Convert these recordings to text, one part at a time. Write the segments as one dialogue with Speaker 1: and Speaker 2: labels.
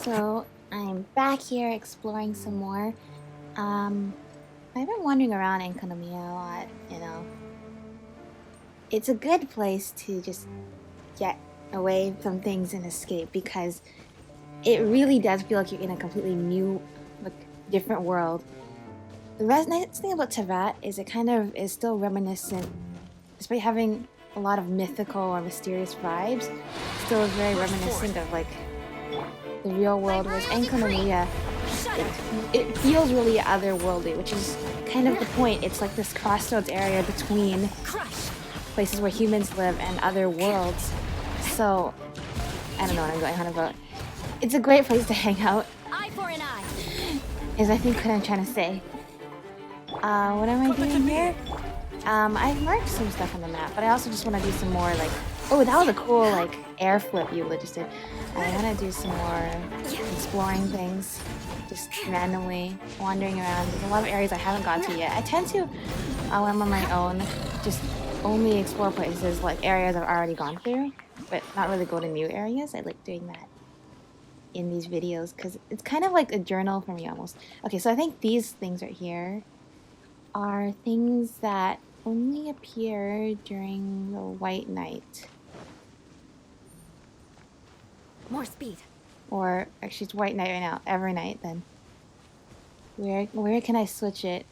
Speaker 1: So I'm back here exploring some more. I've been wandering around Enkanomiya a lot, you know. It's a good place to just get away from things and escape because it really does feel like you're in a completely new, like, different world. The nice thing about Teyvat is it kind of is still reminiscent, despite having a lot of mythical or mysterious vibes, still is very reminiscent of like the real world. Whereas Enkanomiya, it feels really otherworldly, which is kind of the point. It's like this crossroads area between places where humans live and other worlds. So, I don't know what I'm going on about. It's a great place to hang out.
Speaker 2: Eye for an eye.
Speaker 1: Is I think what I'm trying to say. What am I doing here? I've marked some stuff on the map, but I also just want to do some more like... Oh, that was a cool like air flip you just did. I want to do some more exploring things. Just randomly wandering around. There's a lot of areas I haven't gone to yet. I tend to, when I'm on my own, just only explore places like areas I've already gone through, but not really go to new areas. I like doing that in these videos because it's kind of like a journal for me almost. Okay, so I think these things right here are things that only appear during the white night.
Speaker 2: More speed.
Speaker 1: Or actually it's white night right now, every night then. Where can I switch it?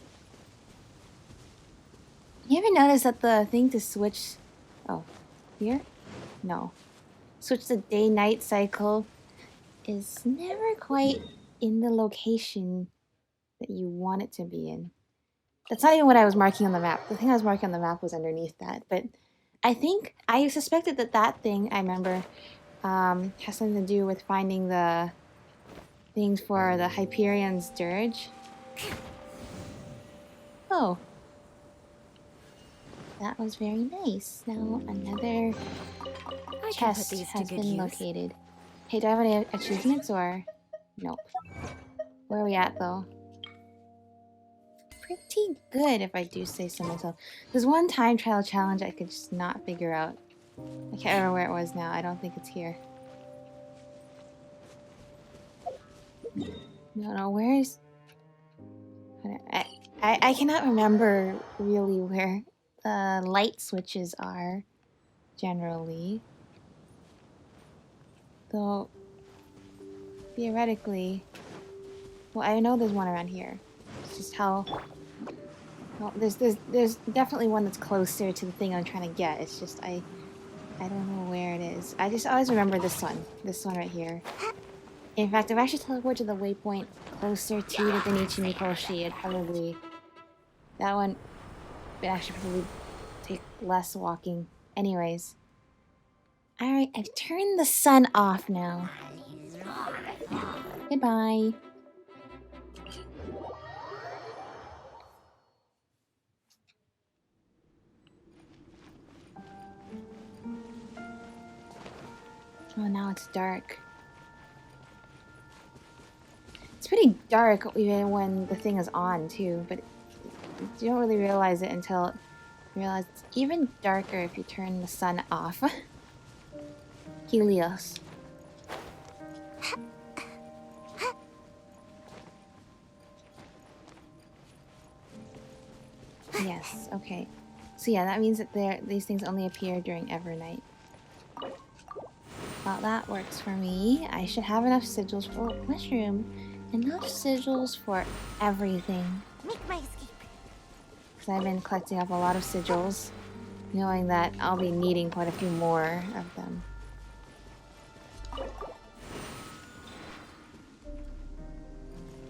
Speaker 1: You ever notice that the thing to switch... Oh, here? No. Switch the day-night cycle is never quite in the location that you want it to be in. That's not even what I was marking on the map. The thing I was marking on the map was underneath that. But I suspected that thing, I remember, has something to do with finding the things for the Hyperion's dirge. Oh. That was very nice. Now another chest has been located. Hey, do I have any achievements or... Nope. Where are we at though? Pretty good if I do say so myself. There's one time trial challenge I could just not figure out. I can't remember where it was now. I don't think it's here. No, where's... I cannot remember really where the light switches are, generally. Though, theoretically... Well, I know there's one around here. It's just how... Well, there's definitely one that's closer to the thing I'm trying to get. It's just, I don't know where it is. I just always remember this one right here. In fact, if I actually teleport to the waypoint closer to the Benichi Eboshi, it'd probably... That one would actually probably take less walking. Anyways. Alright, I've turned the sun off now. Goodbye. Oh, now it's dark. It's pretty dark even when the thing is on, too, but you don't really realize it until you realize it's even darker if you turn the sun off. Helios. Yes, okay. So yeah, that means that these things only appear during Evernight. Well, that works for me. I should have enough sigils for mushroom. Enough sigils for everything.
Speaker 2: Make my escape.
Speaker 1: Because I've been collecting up a lot of sigils, knowing that I'll be needing quite a few more of them.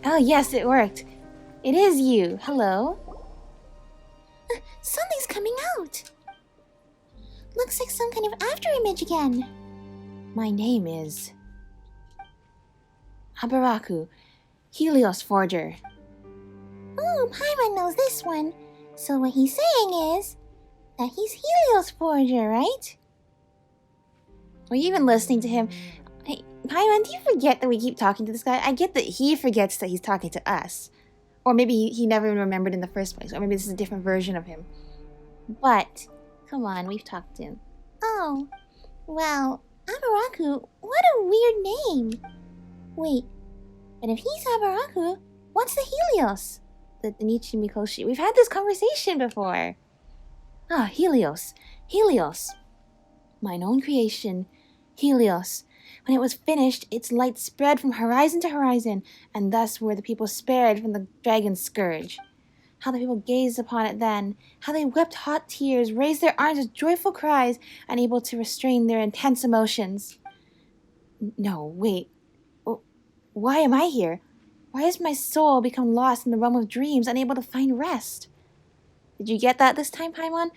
Speaker 1: Oh yes, it worked. It is you. Hello. Something's coming out. Looks like some kind of afterimage again. My name is... Habaraku, Helios Forger. Oh, Paimon knows this one. So what he's saying is that he's Helios Forger, right? Are you even listening to him? Hey, Paimon, do you forget that we keep talking to this guy? I get that he forgets that he's talking to us. Or maybe he never even remembered in the first place. Or maybe this is a different version of him. But, come on, we've talked to him. Oh, well, Habaraku, what a weird name. Wait, but if he's Habaraku, what's the Helios? The Nichi Mikoshi. We've had this conversation before. Ah, Helios. Helios. Mine own creation. Helios. When it was finished, its light spread from horizon to horizon, and thus were the people spared from the dragon's scourge. How the people gazed upon it then, how they wept hot tears, raised their arms with joyful cries, unable to restrain their intense emotions. No, wait. Why am I here? Why has my soul become lost in the realm of dreams, unable to find rest? Did you get that this time, Paimon?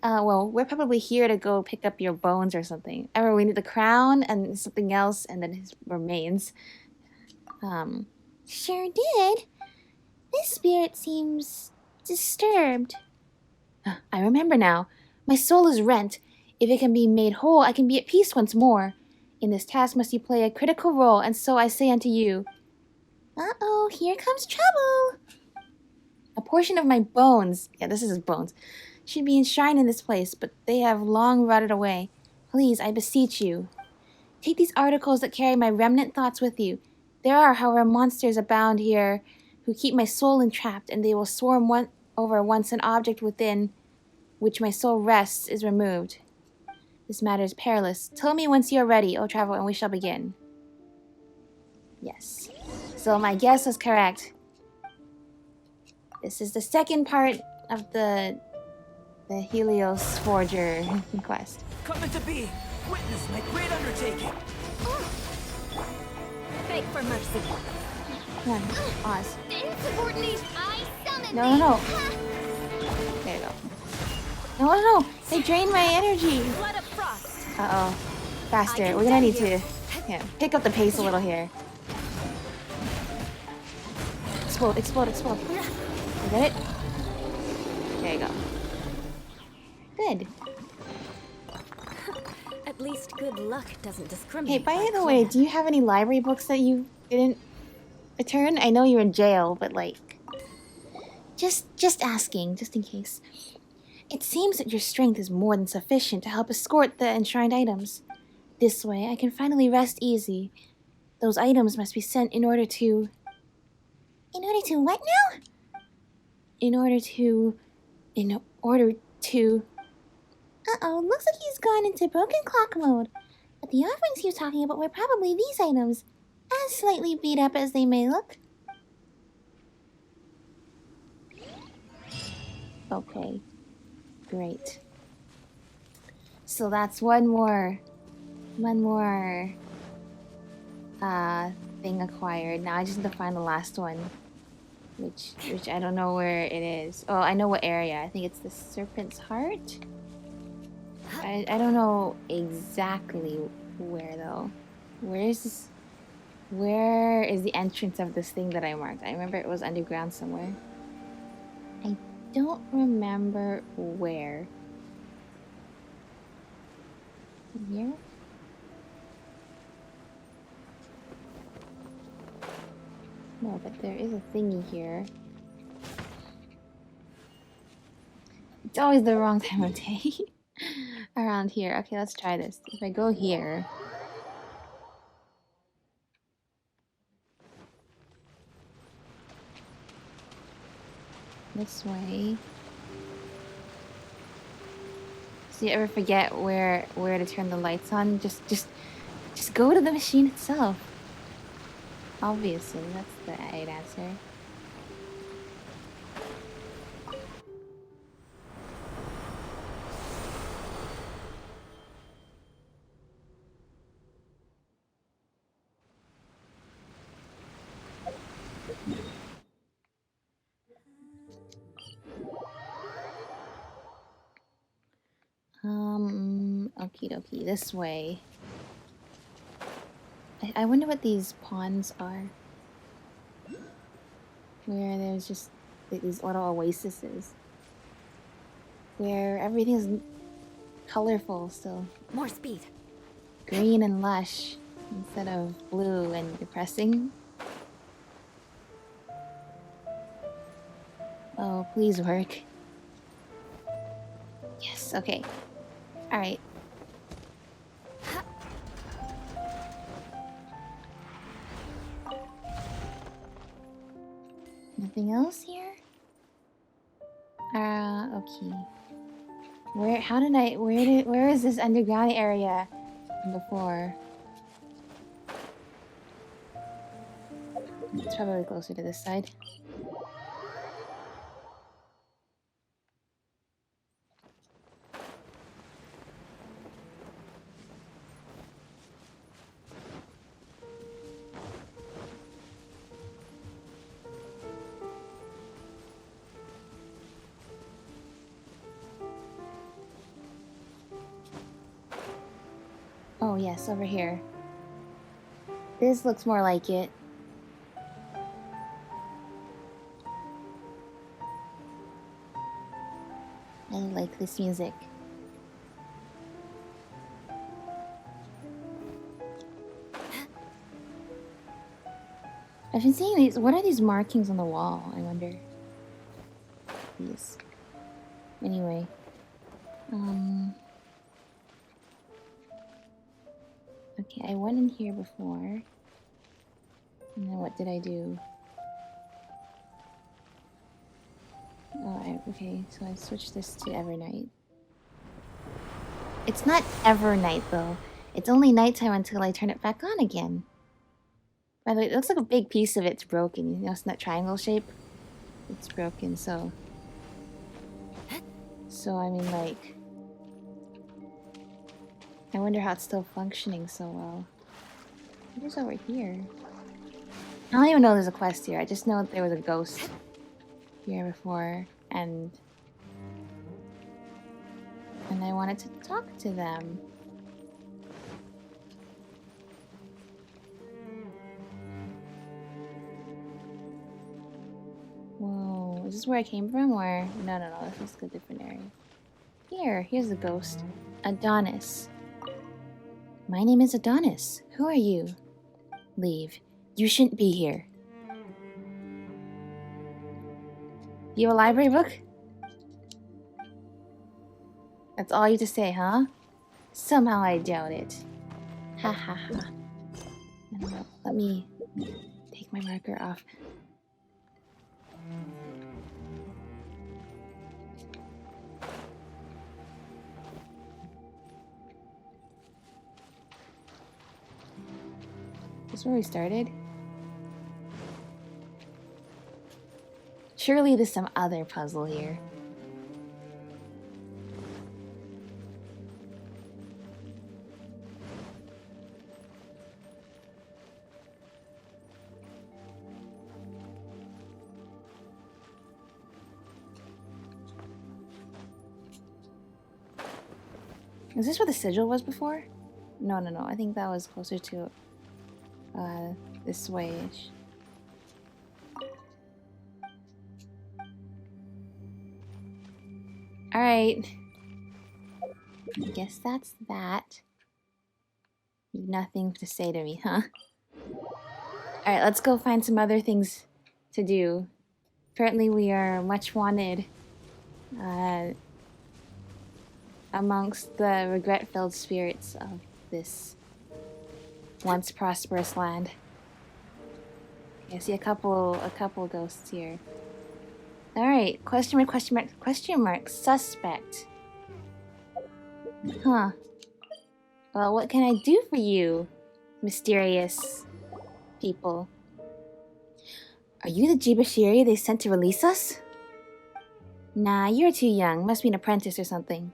Speaker 1: Well, we're probably here to go pick up your bones or something. I remember we need the crown and something else, and then his remains. Sure did. This spirit seems disturbed. I remember now. My soul is rent. If it can be made whole, I can be at peace once more. In this task must you play a critical role, and so I say unto you. Uh-oh, here comes trouble. A portion of my bones, yeah, this is his bones, should be enshrined in this place, but they have long rotted away. Please, I beseech you. Take these articles that carry my remnant thoughts with you. There are, however, monsters abound here who keep my soul entrapped, and they will swarm over once an object within which my soul rests is removed. This matter is perilous. Tell me once you are ready, O traveler, and we shall begin. Yes. So my guess was correct. This is the second part of the Helios Forger quest.
Speaker 3: Coming to be! Witness my great undertaking!
Speaker 2: Beg for mercy.
Speaker 1: Come on, Oz.
Speaker 2: Insubordinate, I summon
Speaker 1: No, no, no. There you go. No, no, no. They drain my energy.
Speaker 2: Blood of frost.
Speaker 1: Uh-oh. Faster. We're gonna need to pick up the pace a little here. Explode, explode, explode. You get it? There you go. Good.
Speaker 2: At least good luck doesn't
Speaker 1: Hey,
Speaker 2: discriminate.
Speaker 1: by the way, do you have any library books that you didn't return? I know you're in jail, but like... Just asking, just in case. It seems that your strength is more than sufficient to help escort the enshrined items. This way, I can finally rest easy. Those items must be sent in order to... In order to what now? In order to... Uh-oh, looks like he's gone into broken clock mode. But the offerings he was talking about were probably these items, as slightly beat up as they may look. Okay. Great. So that's one more thing acquired. Now I just need to find the last one. Which I don't know where it is. Oh, I know what area. I think it's the Serpent's Heart. I don't know exactly where though. Where is the entrance of this thing that I marked? I remember it was underground somewhere. I don't remember where. Here? No, but there is a thingy here. It's always the wrong time of day. Around here. Okay, let's try this. If I go here... This way. So you ever forget where to turn the lights on? Just go to the machine itself. Obviously, that's the right answer. Okie dokie, this way. I wonder what these ponds are. Where there's just these little oases. Where everything is colorful still.
Speaker 2: More speed.
Speaker 1: Green and lush instead of blue and depressing. Oh, please work. Yes, okay. Alright. Nothing else here? Okay. Where is this underground area before? It's probably closer to this side. Oh yes, over here. This looks more like it. I like this music. I've been seeing these. What are these markings on the wall? I wonder. These. Anyway. Okay, I went in here before. And then what did I do? Oh, okay, so I switched this to Evernight. It's not Evernight, though. It's only nighttime until I turn it back on again. By the way, it looks like a big piece of it's broken. You notice that triangle shape? It's broken, so... So, I mean, like... I wonder how it's still functioning so well. What is over here? I don't even know there's a quest here. I just know that there was a ghost here before, and I wanted to talk to them. Whoa, is this where I came from, or... No, this is a different area. Here's the ghost. Adonis. My name is Adonis. Who are you? Leave. You shouldn't be here. You have a library book? That's all you have to say, huh? Somehow I doubt it. Ha ha ha. No, let me take my marker off. Is this where we started? Surely there's some other puzzle here. Is this where the sigil was before? No. I think that was closer to this way-ish. Alright. I guess that's that. You've nothing to say to me, huh? Alright, let's go find some other things to do. Apparently we are much wanted amongst the regret-filled spirits of this once prosperous land. I see a couple ghosts here. Alright, question mark, suspect. Huh. Well, what can I do for you, mysterious people? Are you the Jibashiri they sent to release us? Nah, you're too young. Must be an apprentice or something.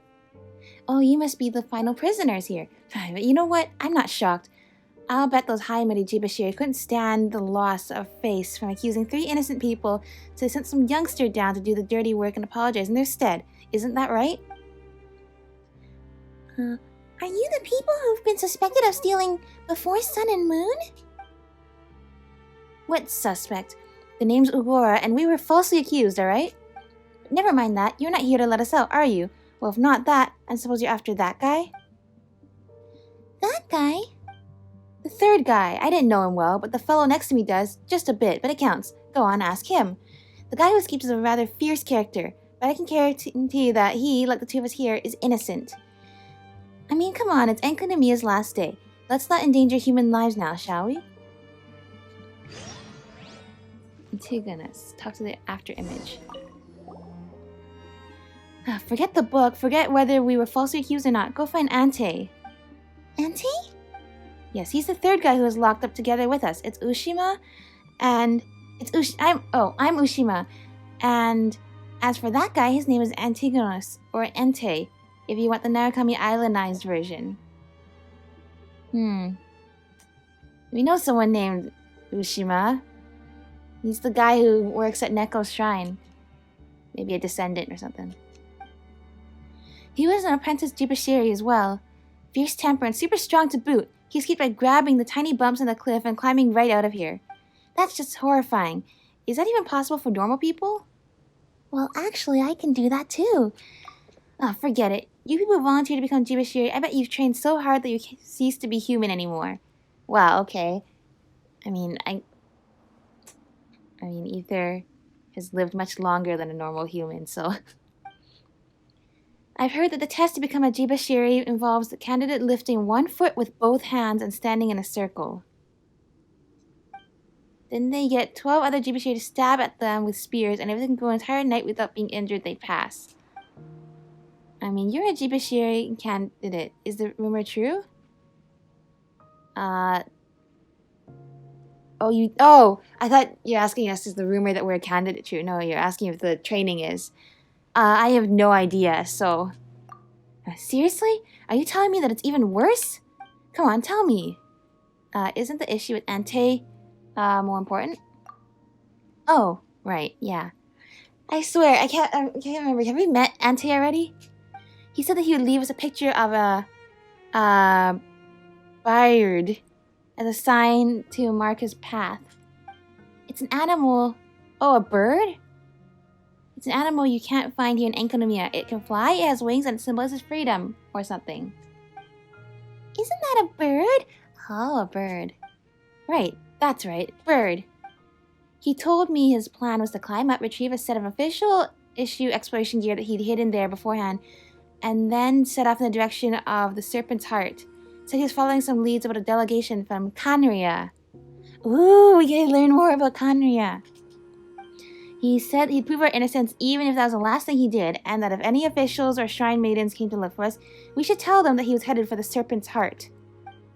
Speaker 1: Oh, you must be the final prisoners here. But you know what? I'm not shocked. I'll bet those high-mighty Jibashiri couldn't stand the loss of face from accusing 3 innocent people, so they sent some youngster down to do the dirty work and apologize in their stead. Isn't that right? Are you the people who've been suspected of stealing before Sun and Moon? What suspect? The name's Ugora, and we were falsely accused, alright? Never mind that. You're not here to let us out, are you? Well, if not that, I suppose you're after that guy? That guy? The third guy. I didn't know him well, but the fellow next to me does. Just a bit, but it counts. Go on, ask him. The guy who escapes is a rather fierce character, but I can guarantee you that he, like the two of us here, is innocent. I mean, come on, it's Enkanomiya's last day. Let's not endanger human lives now, shall we? Antigonus. Talk to the after image. Forget the book. Forget whether we were falsely accused or not. Go find Ante. Ante? Yes, he's the third guy who was locked up together with us. It's Ushima, and I'm Ushima, and as for that guy, his name is Antigonus or Ente, if you want the Narukami Islandized version. We know someone named Ushima. He's the guy who works at Neko's shrine. Maybe a descendant or something. He was an apprentice Jibashiri as well. Fierce temper and super strong to boot. He escaped by grabbing the tiny bumps in the cliff and climbing right out of here. That's just horrifying. Is that even possible for normal people? Well, actually, I can do that too. Oh, forget it. You people volunteer to become Jibashiri. I bet you've trained so hard that you can't cease to be human anymore. Wow, okay. I mean, Ether has lived much longer than a normal human, so... I've heard that the test to become a Jibashiri involves the candidate lifting one foot with both hands and standing in a circle. Then they get 12 other Jibashiri to stab at them with spears, and if they can go an entire night without being injured, they pass. I mean, you're a Jibashiri candidate. Is the rumor true? I thought you're asking us, is the rumor that we're a candidate true? No, you're asking if the training is. I have no idea, so... seriously? Are you telling me that it's even worse? Come on, tell me. Isn't the issue with Ante, more important? Oh, right, yeah. I swear, I can't remember. Have we met Ante already? He said that he would leave us a picture of a... bird as a sign to mark his path. It's an animal... Oh, a bird? It's an animal you can't find here in Enkanomiya. It can fly, it has wings, and it symbolizes freedom, or something. Isn't that a bird? Oh, a bird. Right, that's right, bird. He told me his plan was to climb up, retrieve a set of official issue exploration gear that he'd hidden there beforehand, and then set off in the direction of the Serpent's Heart. Said he was following some leads about a delegation from Khaenri'ah. Ooh, we get to learn more about Khaenri'ah. He said he'd prove our innocence even if that was the last thing he did, and that if any officials or shrine maidens came to look for us, we should tell them that he was headed for the Serpent's Heart.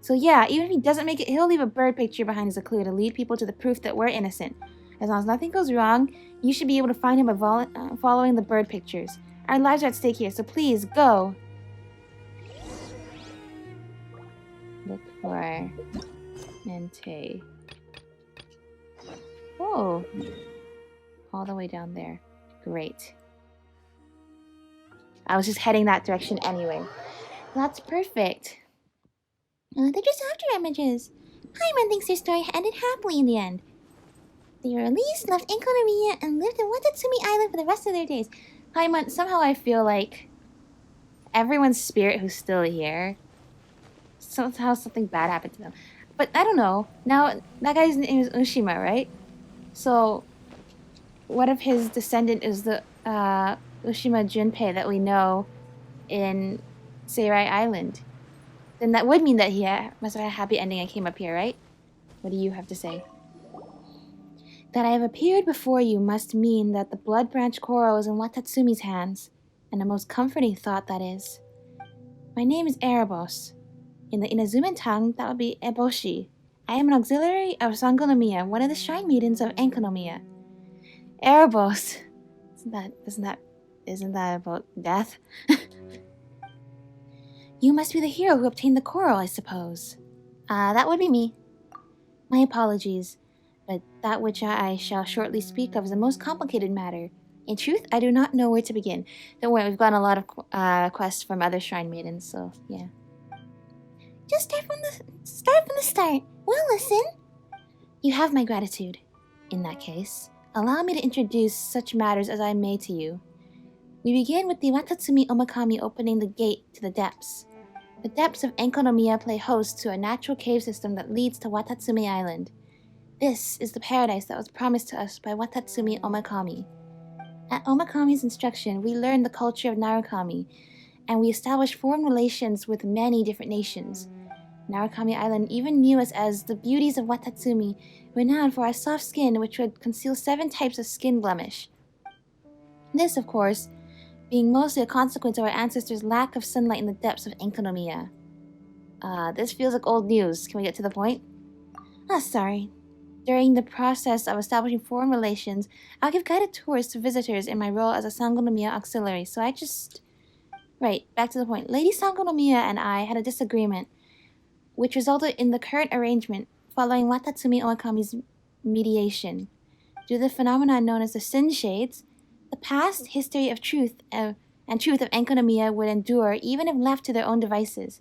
Speaker 1: So yeah, even if he doesn't make it, he'll leave a bird picture behind as a clue to lead people to the proof that we're innocent. As long as nothing goes wrong, you should be able to find him by following the bird pictures. Our lives are at stake here, so please, go! Look for... Mente. Oh! All the way down there. Great. I was just heading that direction anyway. That's perfect. They're just after images. Paimon thinks their story ended happily in the end. They were released, left Enkanomiya, and lived in Watatsumi Island for the rest of their days. Paimon, somehow I feel like everyone's spirit who's still here, somehow something bad happened to them. But I don't know. Now, that guy's name is Ushima, right? So... what if his descendant is the Ushima Junpei that we know in Seirai Island? Then that would mean that he must have had a happy ending and came up here, right? What do you have to say? That I have appeared before you must mean that the Blood Branch Coral is in Watatsumi's hands, and a most comforting thought that is. My name is Erebos. In the Inazuman tongue, that would be Eboshi. I am an auxiliary of Enkanomiya, one of the shrine maidens of Enkanomiya. Erebos. Isn't that about death? You must be the hero who obtained the coral, I suppose. That would be me. My apologies, but that which I shall shortly speak of is a most complicated matter. In truth, I do not know where to begin. Don't worry, we've gotten a lot of quests from other shrine maidens, so yeah. Just start from the start. We'll listen. You have my gratitude. In that case, allow me to introduce such matters as I may to you. We begin with the Watatsumi Omakami opening the gate to the depths. The depths of Enkanomiya play host to a natural cave system that leads to Watatsumi Island. This is the paradise that was promised to us by Watatsumi Omakami. At Omakami's instruction, we learned the culture of Narukami, and we established foreign relations with many different nations. Narukami Island even knew us as the beauties of Watatsumi, renowned for our soft skin which would conceal 7 types of skin blemish. This, of course, being mostly a consequence of our ancestors' lack of sunlight in the depths of Enkanomiya. This feels like old news. Can we get to the point? Sorry. During the process of establishing foreign relations, I'll give guided tours to visitors in my role as a Sangonomiya auxiliary, so I just... Right, back to the point. Lady Sangonomiya and I had a disagreement, which resulted in the current arrangement following Watatsumi Owakami's mediation. Due to the phenomenon known as the Sin Shades, the past history of truth of Enkanomiya would endure even if left to their own devices.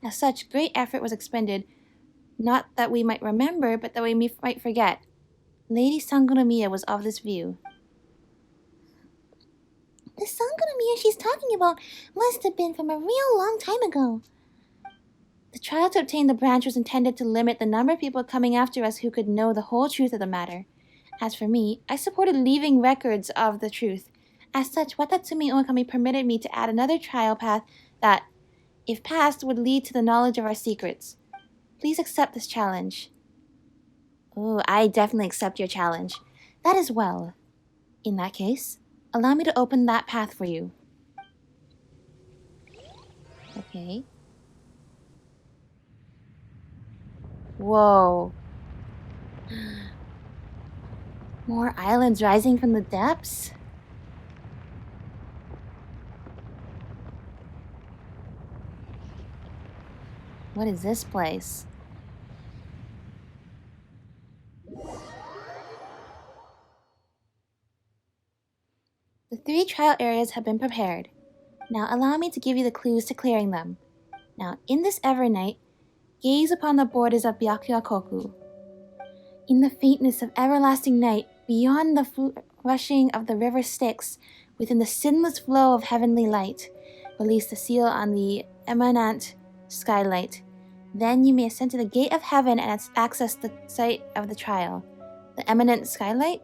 Speaker 1: As such, great effort was expended, not that we might remember, but that we might forget. Lady Sangonomiya was of this view. The Sangonomiya she's talking about must have been from a real long time ago. The trial to obtain the branch was intended to limit the number of people coming after us who could know the whole truth of the matter. As for me, I supported leaving records of the truth. As such, Watatsumi Owakami permitted me to add another trial path that, if passed, would lead to the knowledge of our secrets. Please accept this challenge. Oh, I definitely accept your challenge. That is well. In that case, allow me to open that path for you. Okay. Whoa. More islands rising from the depths? What is this place? The 3 trial areas have been prepared. Now allow me to give you the clues to clearing them. Now, in this Evernight, gaze upon the borders of Byakuyakoku. In the faintness of everlasting night, beyond the rushing of the river Styx, within the sinless flow of heavenly light, release the seal on the eminent skylight. Then you may ascend to the gate of heaven and access the site of the trial. The eminent skylight?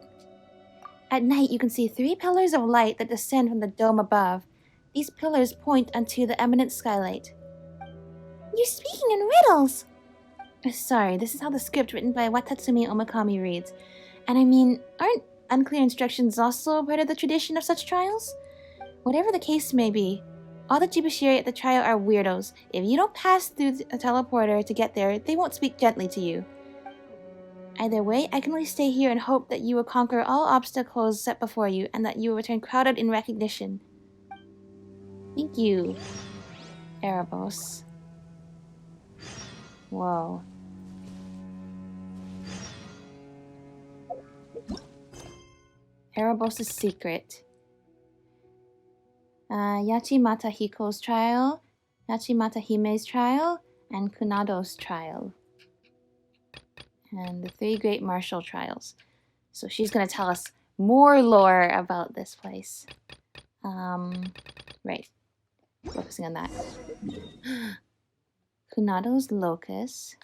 Speaker 1: At night, you can see 3 pillars of light that descend from the dome above. These pillars point unto the eminent skylight. You're speaking in riddles! Sorry, this is how the script written by Watatsumi Owakami reads. And I mean, aren't unclear instructions also part of the tradition of such trials? Whatever the case may be, all the Jibashiri at the trial are weirdos. If you don't pass through a teleporter to get there, they won't speak gently to you. Either way, I can only stay here and hope that you will conquer all obstacles set before you, and that you will return crowded in recognition. Thank you, Erebos. Whoa. Erebos' secret. Yachimata Hiko's trial, Yachimata Hime's trial, and Kunado's trial. And the 3 great martial trials. So she's gonna tell us more lore about this place. Right. Focusing on that. Kunado's locus,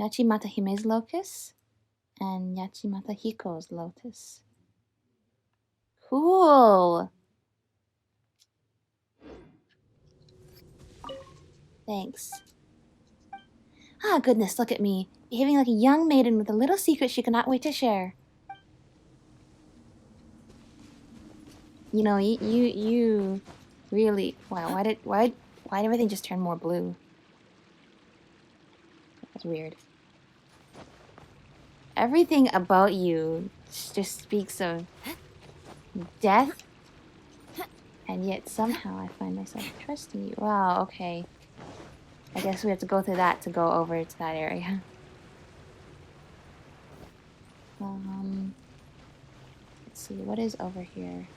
Speaker 1: Yachimata Hime's locus, and Yachimata Hiko's lotus. Cool! Thanks. Ah, goodness, look at me, behaving like a young maiden with a little secret she cannot wait to share. You know, you really... Wow, why did everything just turn more blue? That's weird. Everything about you just speaks of death, and yet somehow I find myself trusting you. Wow, okay. I guess we have to go through that to go over to that area. Let's see, what is over here?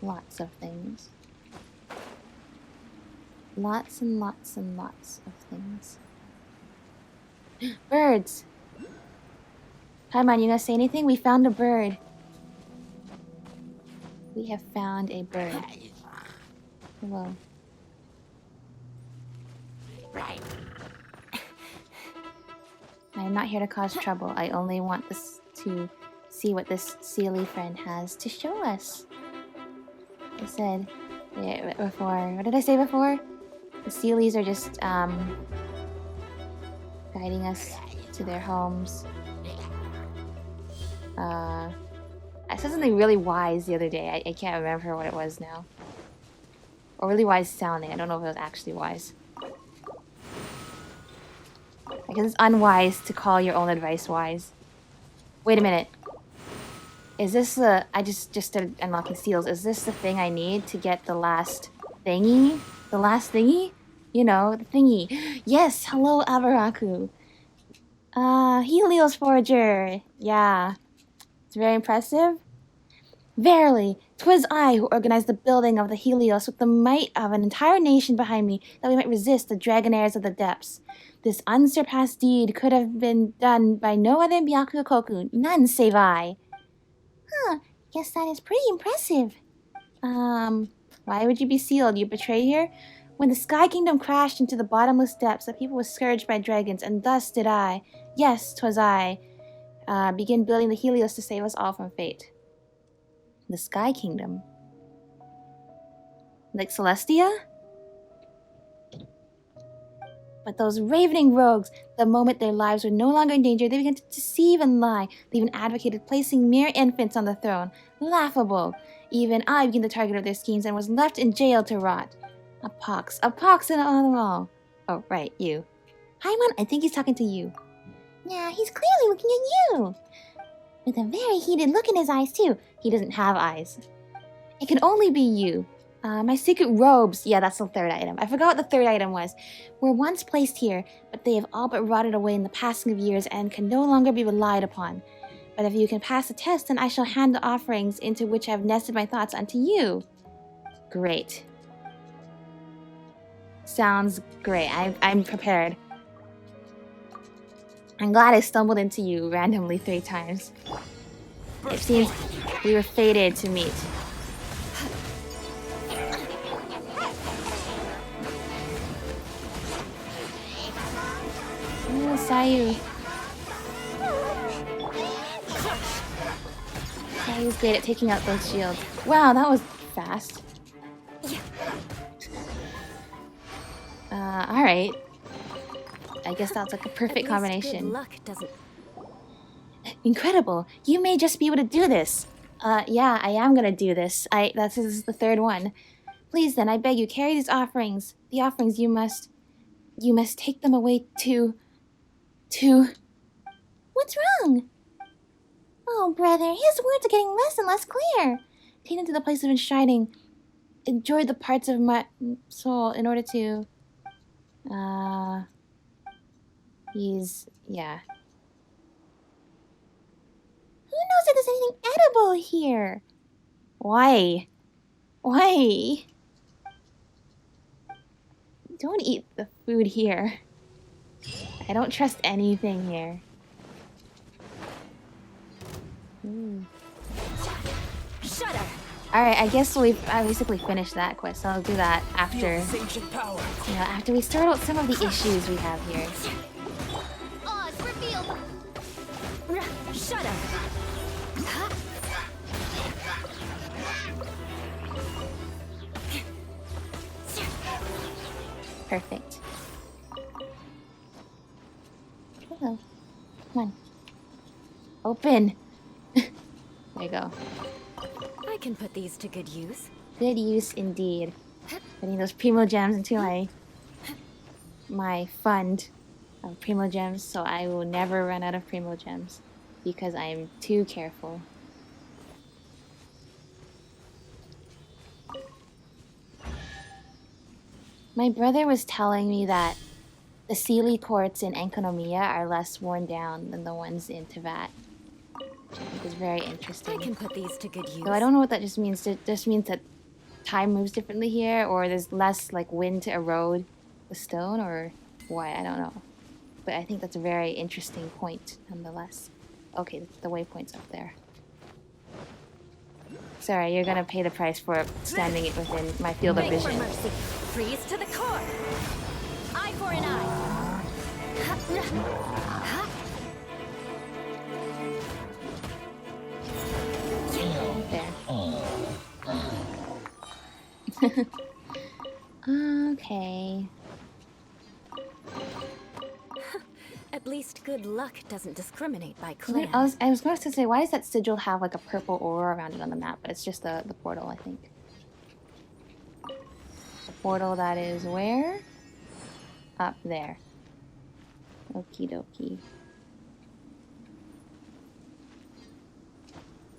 Speaker 1: Lots of things. Lots and lots and lots of things. Birds! Paimon, you gonna say anything? We found a bird. We have found a bird. Hello. I am not here to cause trouble. I only want this to see what this Sealy friend has to show us. I said before. What did I say before? The Sealies are just guiding us to their homes. I said something really wise the other day. I can't remember what it was now. Or really wise sounding. I don't know if it was actually wise. I guess it's unwise to call your own advice wise. Wait a minute. Is this the... I just started unlocking seals. Is this the thing I need to get the last thingy? The last thingy? You know, the thingy. Yes! Hello, Abaraku. Helios Forager. Yeah. It's very impressive. Verily, 'twas I who organized the building of the Helios with the might of an entire nation behind me, that we might resist the dragonaires of the depths. This unsurpassed deed could have been done by no other Byakuyakoku, none save I. Huh, guess that is pretty impressive. Why would you be sealed, you betrayer? When the Sky Kingdom crashed into the bottomless depths, the people were scourged by dragons, and thus did I, yes, 'twas I, begin building the Helios to save us all from fate. The Sky Kingdom? Like Celestia? But those ravening rogues, the moment their lives were no longer in danger, they began to deceive and lie. They even advocated placing mere infants on the throne. Laughable! Even I became the target of their schemes and was left in jail to rot. A pox and all. Oh, right, you. Paimon, I think he's talking to you. Yeah, he's clearly looking at you. With a very heated look in his eyes, too. He doesn't have eyes. It can only be you. My secret robes, yeah, that's the third item. I forgot what the third item was. Were once placed here, but they have all but rotted away in the passing of years and can no longer be relied upon. But if you can pass the test, then I shall hand the offerings into which I have nested my thoughts unto you. Great. Sounds great. I'm prepared. I'm glad I stumbled into you randomly 3 times. It seems we were fated to meet. Ooh, Sayu. Sayu's great at taking out those shields. Wow, that was fast. Alright. I guess that's like a perfect combination.
Speaker 2: Good luck doesn't...
Speaker 1: Incredible! You may just be able to do this! Yeah, I am gonna do this. This is the third one. Please then, I beg you, carry these offerings. The offerings you must take them away to... What's wrong? Oh, brother, his words are getting less and less clear. Take them to the place of enshrining. Enjoy the parts of my soul in order to... yeah. Who knows if there's anything edible here? Why? Why? Don't eat the food here. I don't trust anything here.
Speaker 2: Shudder!
Speaker 1: Alright, I guess I basically finished that quest, so I'll do that after, after we sort out some of the issues we have here.
Speaker 2: Oz revealed! Shudder!
Speaker 1: Perfect. Hello. Come on. Open! There you go.
Speaker 2: I can put these to good use.
Speaker 1: Good use indeed. Putting those Primo Gems into my fund of Primo Gems, so I will never run out of Primo Gems because I am too careful. My brother was telling me that the Sealy courts in Enkanomiya are less worn down than the ones in Teyvat, which I think is very interesting.
Speaker 2: I can put these to good use.
Speaker 1: So I don't know what that just means. It just means that time moves differently here, or there's less like wind to erode the stone, or why, I don't know. But I think that's a very interesting point nonetheless. Okay, the waypoint's up there. Sorry, you're gonna pay the price for standing it within my field of
Speaker 2: Beg for
Speaker 1: vision.
Speaker 2: mercy. Freeze to the core. Eye for an eye.
Speaker 1: There. Okay. Okay.
Speaker 2: At least good luck doesn't discriminate by clan.
Speaker 1: I was going to say, why does that sigil have like a purple aura around it on the map? But it's just the portal, I think. The portal that is where? Up there. Okie dokie.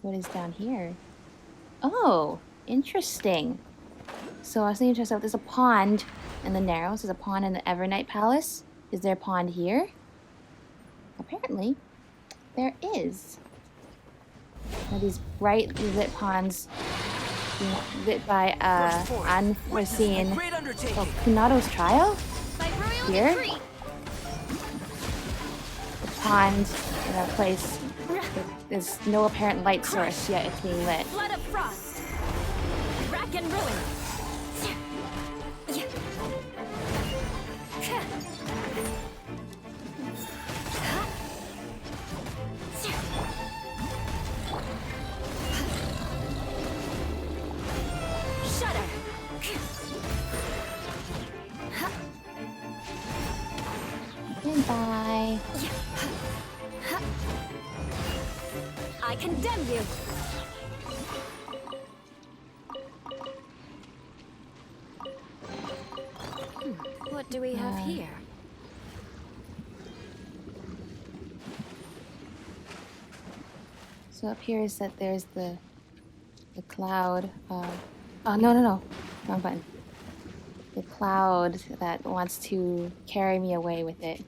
Speaker 1: What is down here? Oh, interesting. So I was thinking to myself, there's a pond in the Narrows. There's a pond in the Evernight Palace. Is there a pond here? Apparently, there is. Now these bright lit ponds lit by unforeseen Kunado's trial? Here? The pond in a place there's no apparent light source, yet it's being lit.
Speaker 2: Flood of frost. Rack and ruin. Shudder.
Speaker 1: Goodbye.
Speaker 2: I condemn you. What do we have here?
Speaker 1: So up here is that there's the cloud. Oh no! Wrong button. The cloud that wants to carry me away with it.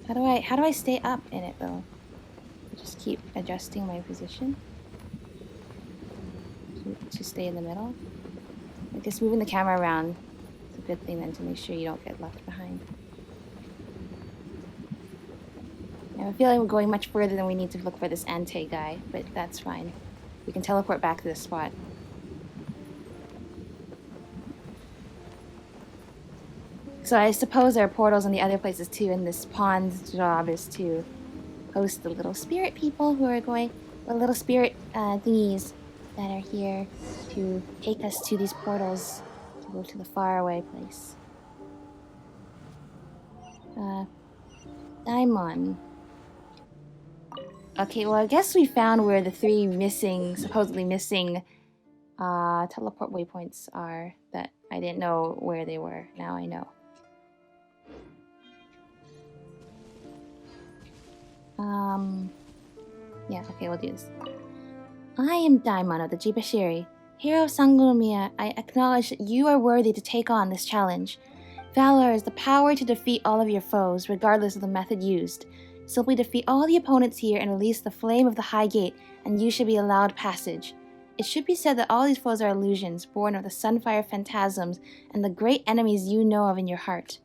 Speaker 1: How do I stay up in it though? Just keep adjusting my position to stay in the middle. I guess moving the camera around is a good thing then, to make sure you don't get left behind. I feel like we're going much further than we need to look for this Ante guy, but that's fine. We can teleport back to this spot. So I suppose there are portals in the other places too, and this pond's job is to host the little spirit people who are going, the little spirit thingies that are here to take us to these portals to go to the faraway place. Daimon. Okay, well I guess we found where the three supposedly missing teleport waypoints are that I didn't know where they were. Now I know. Yeah, okay, we'll do this. I am Daimon of the Jibashiri. Hero of Enkanomiya, I acknowledge that you are worthy to take on this challenge. Valor is the power to defeat all of your foes, regardless of the method used. Simply defeat all the opponents here and release the flame of the High Gate, and you should be allowed passage. It should be said that all these foes are illusions, born of the Sunfire phantasms and the great enemies you know of in your heart.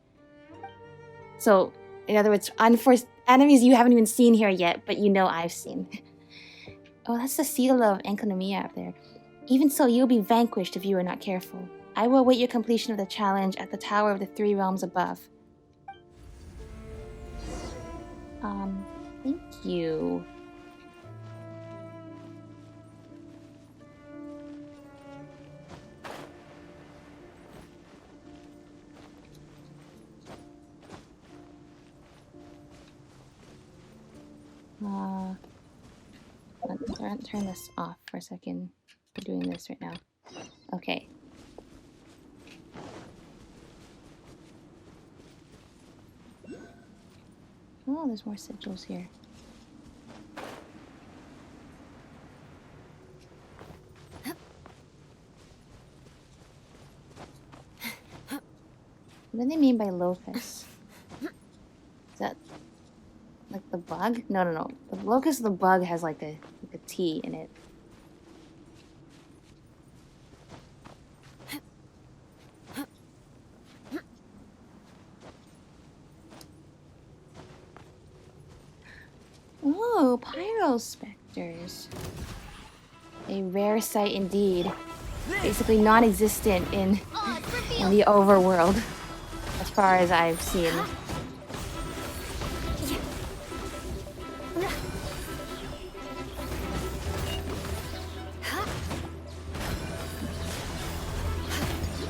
Speaker 1: So, in other words, enemies you haven't even seen here yet, but you know I've seen. Oh, that's the seal of Enkanomiya up there. Even so, you'll be vanquished if you are not careful. I will await your completion of the challenge at the Tower of the Three Realms above. Thank you. Let's turn this off for a second. We're doing this right now. Okay. Oh, there's more sigils here. What do they mean by locust? Is that like the bug? No. The locust of the bug has like a T in it. Oh, pyrospecters. A rare sight indeed. Basically non-existent in the overworld, as far as I've seen.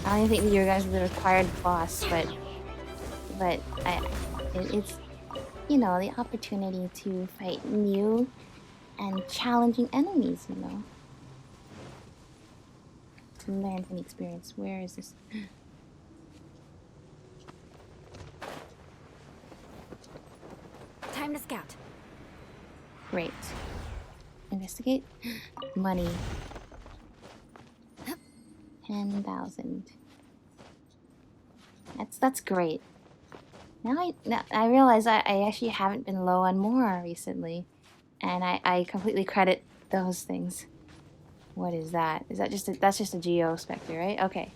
Speaker 1: I don't even think you guys are the required boss, but it's, you know, the opportunity to fight new and challenging enemies, you know. To learn from the experience. Where is this?
Speaker 2: Time to scout.
Speaker 1: Great. Investigate. Money. 10,000. That's great. Now I realize I actually haven't been low on more recently, and I completely credit those things. What is that? Is that that's just a Geospectre, right? Okay.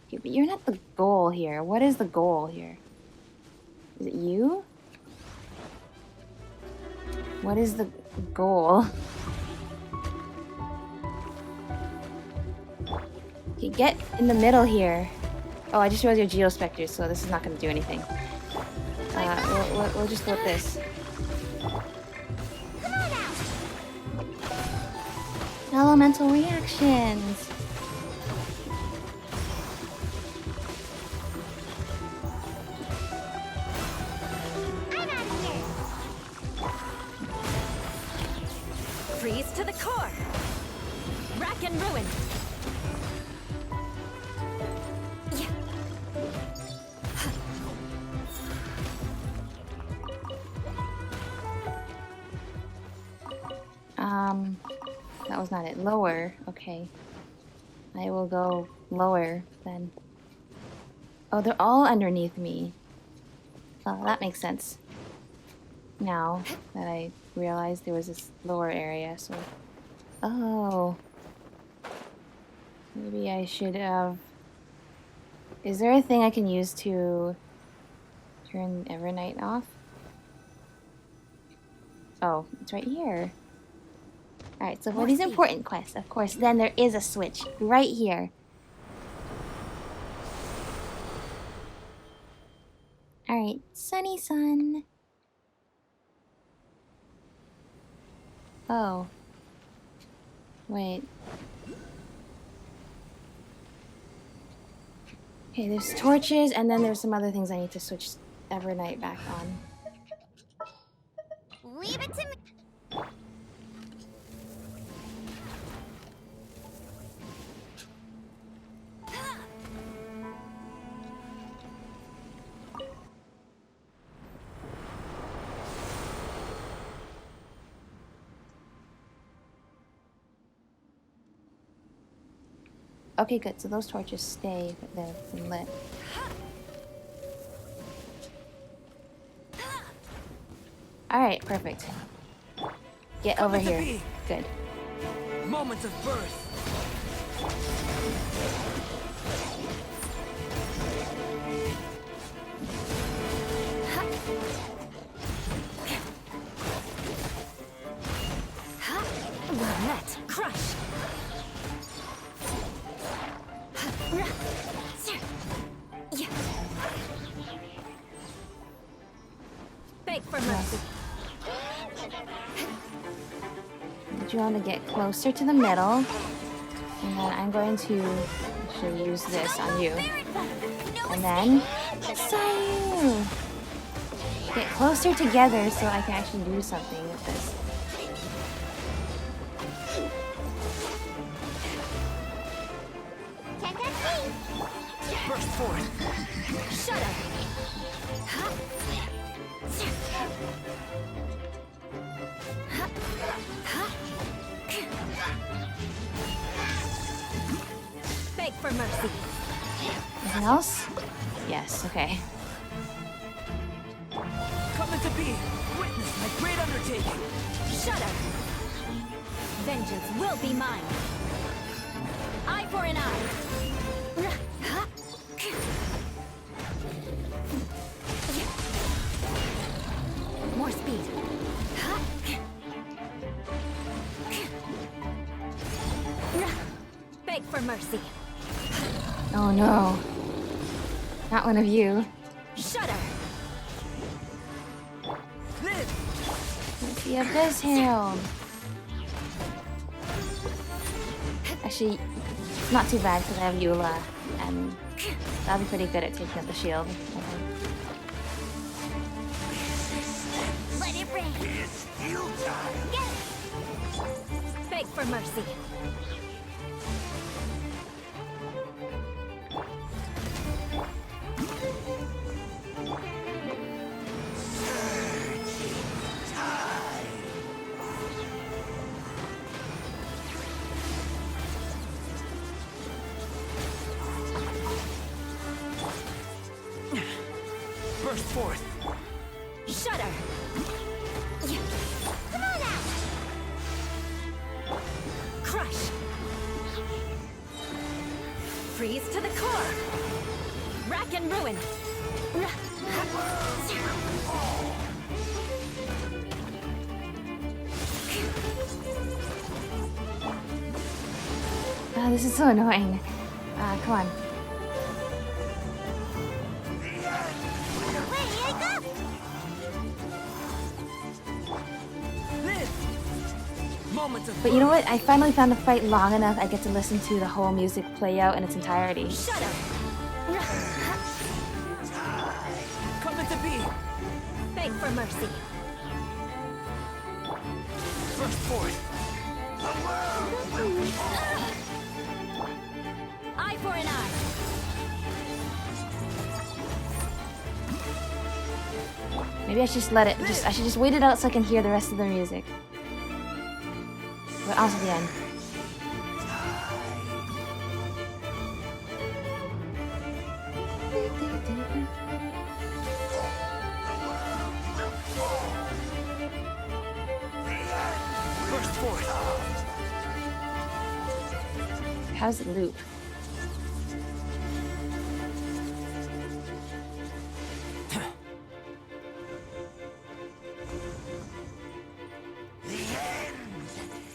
Speaker 1: Okay, but you're not the goal here. What is the goal here? Is it you? What is the goal? Okay, get in the middle here. Oh, I just realized you're Geospectre, so this is not going to do anything. We'll just go with this. Elemental reactions.
Speaker 2: Freeze to the core. Rack and ruin.
Speaker 1: That was not it. Lower. Okay. I will go lower then. Oh, they're all underneath me. Oh, that makes sense. Now that I realized there was this lower area, so... Oh. Maybe I should have... Is there a thing I can use to turn Evernight off? Oh, it's right here. Alright, so for these important quests, of course, then there is a switch right here. Alright, Sunny Sun. Oh. Wait. Okay, there's torches, and then there's some other things I need to switch Evernight back on.
Speaker 4: Leave it to me.
Speaker 1: Okay, good. So those torches stay, but they've been lit. Alright, perfect. Get over here. Good.
Speaker 3: Moment of birth.
Speaker 2: Well met. Crush. Beg for mercy.
Speaker 1: You want to get closer to the middle, and then I'm going to actually use this on you. And then, Sayu! Get closer together so I can actually do something with this.
Speaker 3: Burst forth.
Speaker 2: Shut up. Beg for mercy.
Speaker 1: Anything else? Yes, okay.
Speaker 3: Coming to be. Witness my great undertaking.
Speaker 2: Shut up. Vengeance will be mine. Eye for an eye. More speed. Beg for mercy.
Speaker 1: Oh no. Not one of you.
Speaker 2: Shudder.
Speaker 3: Live.
Speaker 1: Let's see Abyss Herald. Actually, not too bad because I have Eula, and that'll be pretty good at taking out the shield, I think.
Speaker 2: Let it rain.
Speaker 3: It's you time.
Speaker 2: Yes. Beg for mercy.
Speaker 3: Burst forth.
Speaker 2: Shudder. Come on out. Crush. Freeze to the core. Rack and ruin.
Speaker 1: Oh, this is so annoying. Come on. But you know what? I finally found the fight long enough. I get to listen to the whole music play out in its entirety.
Speaker 2: Shudder.
Speaker 3: Come into being.
Speaker 2: Beg for mercy.
Speaker 3: Burst forth.
Speaker 2: Eye for an eye.
Speaker 1: Maybe I should just let it. I should just wait it out so I can hear the rest of the music. But also the end.
Speaker 3: Burst forth.
Speaker 1: How does it loop?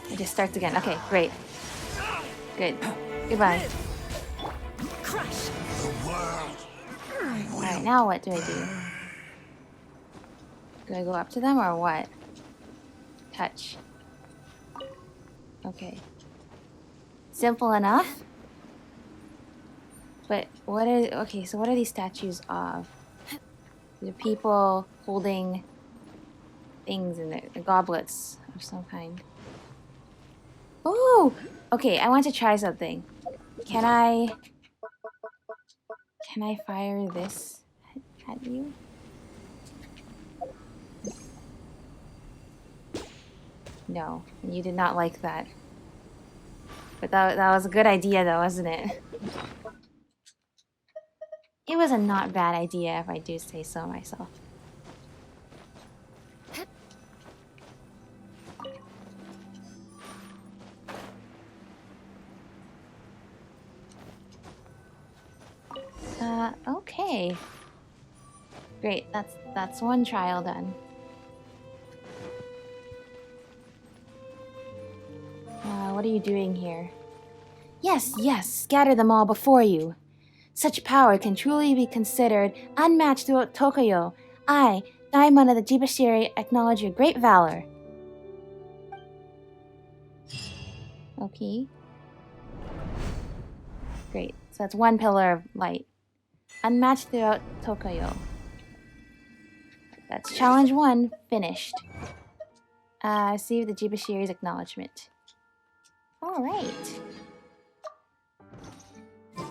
Speaker 1: It just starts again. Okay, great. Good. Goodbye.
Speaker 2: Crush.
Speaker 1: Alright, now what do I do? Do I go up to them or what? Touch. Okay. Simple enough. But what are... Okay, so what are these statues of? The people holding things in their goblets of some kind. Oh! Okay, I want to try something. Can I fire this at you? No, you did not like that. But that was a good idea though, wasn't it? It was a not bad idea if I do say so myself. Okay. Great, that's one trial done. What are you doing here? Yes, yes, scatter them all before you. Such power can truly be considered unmatched throughout Tokyo. I, Daimon of the Jibashiri, acknowledge your great valor. Okay. Great, so that's one pillar of light. Unmatched throughout Tokyo. That's challenge 1, finished. Receive the Jibashiri's acknowledgement. Alright.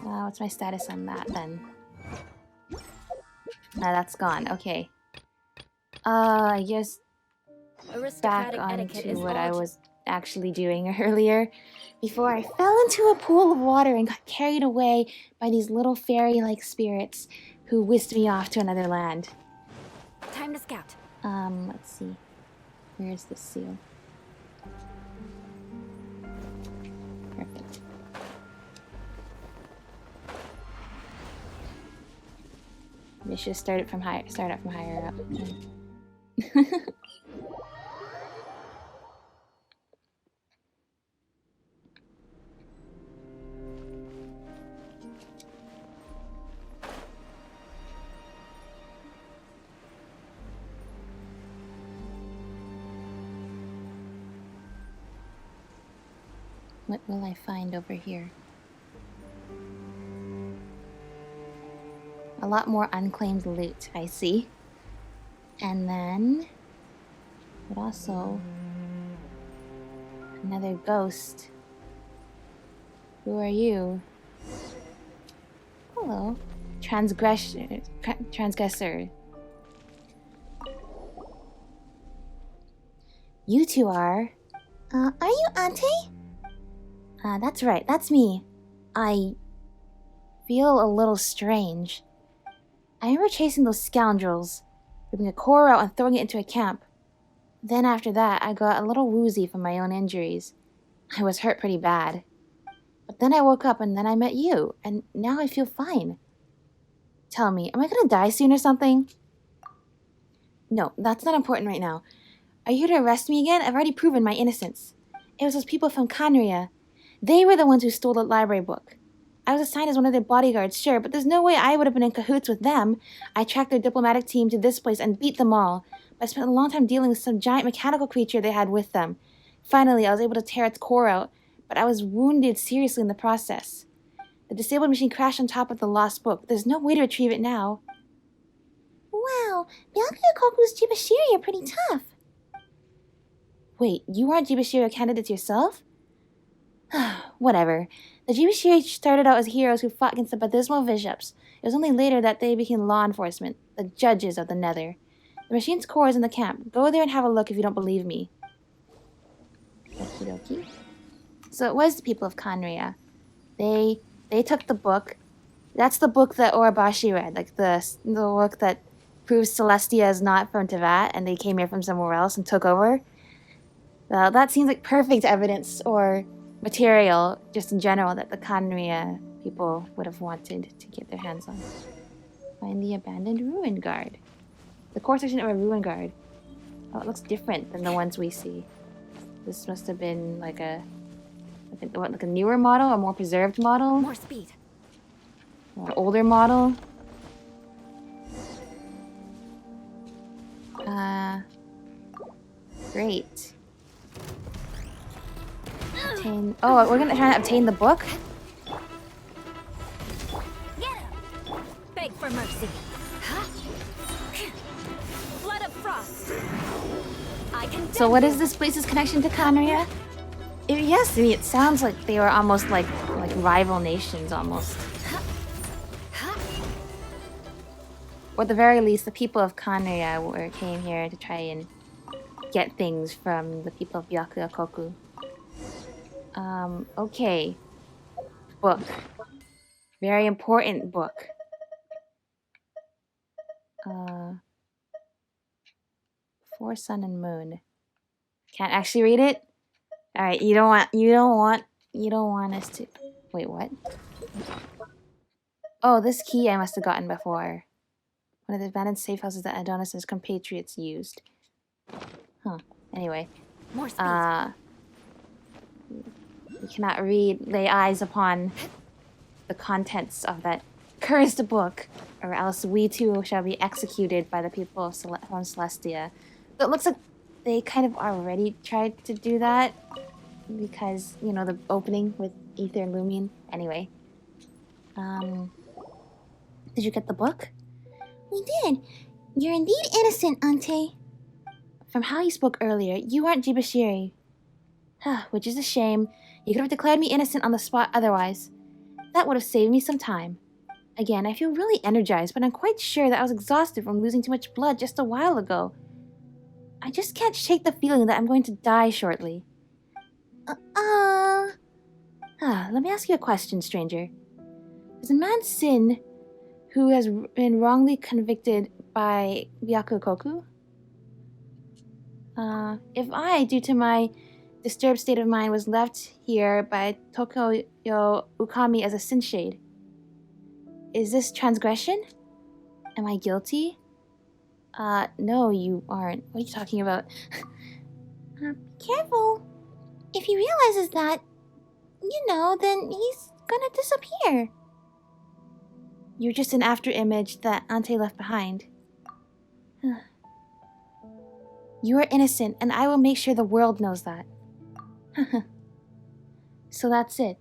Speaker 1: What's my status on that then? That's gone, okay. I guess back onto what I was actually doing earlier. Before I fell into a pool of water and got carried away by these little fairy-like spirits who whisked me off to another land.
Speaker 2: Time to scout.
Speaker 1: Let's see. Where's the seal? Perfect. Maybe I should start up from higher up. What will I find over here? A lot more unclaimed loot, I see. And then... but also... another ghost. Who are you? Hello. Transgressor. You two are... are you Auntie? That's right, that's me. I feel a little strange. I remember chasing those scoundrels, ripping a core out and throwing it into a camp. Then after that, I got a little woozy from my own injuries. I was hurt pretty bad. But then I woke up and then I met you, and now I feel fine. Tell me, am I gonna die soon or something? No, that's not important right now. Are you here to arrest me again? I've already proven my innocence. It was those people from Khaenri'ah. They were the ones who stole the library book. I was assigned as one of their bodyguards, sure, but there's no way I would have been in cahoots with them. I tracked their diplomatic team to this place and beat them all. But I spent a long time dealing with some giant mechanical creature they had with them. Finally, I was able to tear its core out, but I was wounded seriously in the process. The disabled machine crashed on top of the lost book. There's no way to retrieve it now. Wow, Byakuyakoku's Jibashiri are pretty tough. Wait, you aren't Jibashiri candidates yourself? Whatever. The Jibashiri started out as heroes who fought against the abysmal bishops. It was only later that they became law enforcement, the judges of the Nether. The machine's core is in the camp. Go there and have a look if you don't believe me. Okie dokie. So it was the people of Khaenri'ah. They took the book. That's the book that Orobashi read, like the book that proves Celestia is not from Teyvat, and they came here from somewhere else and took over. Well, that seems like perfect evidence or material, just in general, that the Khaenri'ah people would have wanted to get their hands on. Find the abandoned ruin guard. The core section of a ruin guard. Oh, it looks different than the ones we see. This must have been like a newer model, a more preserved model,
Speaker 2: More speed.
Speaker 1: or an older model. Great. Obtain. Oh, we're gonna try to obtain the book.
Speaker 2: Get him! Beg for mercy. Flood of frost. I can.
Speaker 1: So, what is this place's connection to Khaenri'ah? Yes, to me it sounds like they were almost like rival nations, almost. Or at the very least, the people of Khaenri'ah came here to try and get things from the people of Byakuyakoku. Okay. Book. Very important book. For Sun and Moon. Can't actually read it? Alright, you don't want us to... Wait, what? Oh, this key I must have gotten before. One of the abandoned safe houses that Adonis's compatriots used. Huh. Anyway.
Speaker 2: More speed.
Speaker 1: We cannot lay eyes upon the contents of that cursed book, or else we too shall be executed by the people of from Celestia. But it looks like they kind of already tried to do that, because, you know, the opening with Ether and Lumion. Anyway. Did you get the book? We did. You're indeed innocent, Auntie. From how you spoke earlier, you aren't Jibashiri. Which is a shame. You could have declared me innocent on the spot otherwise. That would have saved me some time. Again, I feel really energized, but I'm quite sure that I was exhausted from losing too much blood just a while ago. I just can't shake the feeling that I'm going to die shortly. Let me ask you a question, stranger. Does a man sin who has been wrongly convicted by Byakuyakoku? If I, due to my disturbed state of mind, was left here by Tokoyo Ukami as a sin shade, is this transgression? Am I guilty? No, you aren't. What are you talking about? Be careful. If he realizes that, then he's gonna disappear. You're just an afterimage that Ante left behind. You are innocent, and I will make sure the world knows that. So that's it.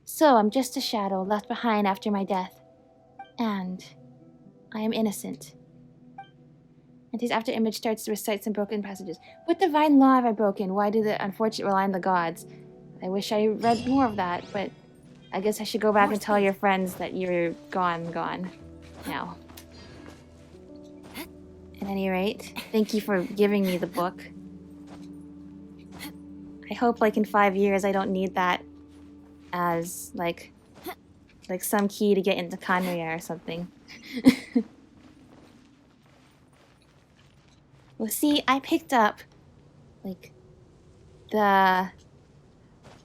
Speaker 1: So I'm just a shadow left behind after my death. And I am innocent. And his after image starts to recite some broken passages. What divine law have I broken? Why do the unfortunate rely on the gods? I wish I read more of that, but I guess I should go back and tell your friends that you're gone now. At any rate, thank you for giving me the book. I hope, like, in 5 years I don't need that as, like some key to get into Khaenri'ah or something. Well, see, I picked up, like, the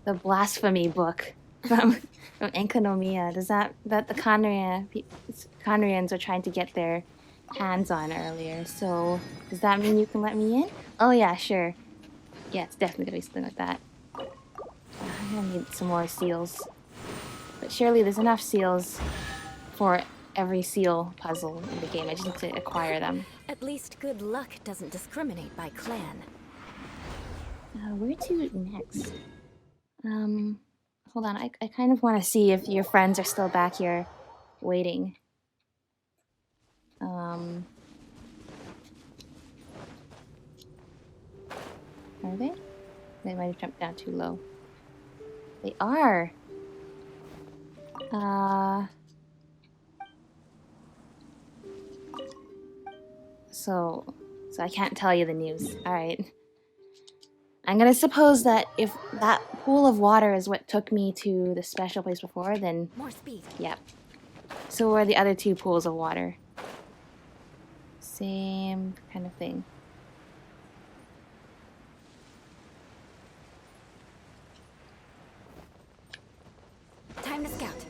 Speaker 1: blasphemy book from Enkanomiya. Does that the Khaenri'ahns are trying to get their hands on earlier. So, does that mean you can let me in? Oh yeah, sure. Yeah, it's definitely gonna be something like that. I'm gonna need some more seals. But surely there's enough seals for every seal puzzle in the game. I just need to acquire them.
Speaker 2: At least good luck doesn't discriminate by clan.
Speaker 1: Where to next? Hold on. I kind of want to see if your friends are still back here waiting. Are they? They might have jumped down too low. They are! So I can't tell you the news. Alright. I'm gonna suppose that if that pool of water is what took me to the special place before, then...
Speaker 2: More speed.
Speaker 1: Yep. So are the other two pools of water. Same kind of thing.
Speaker 2: Time to scout.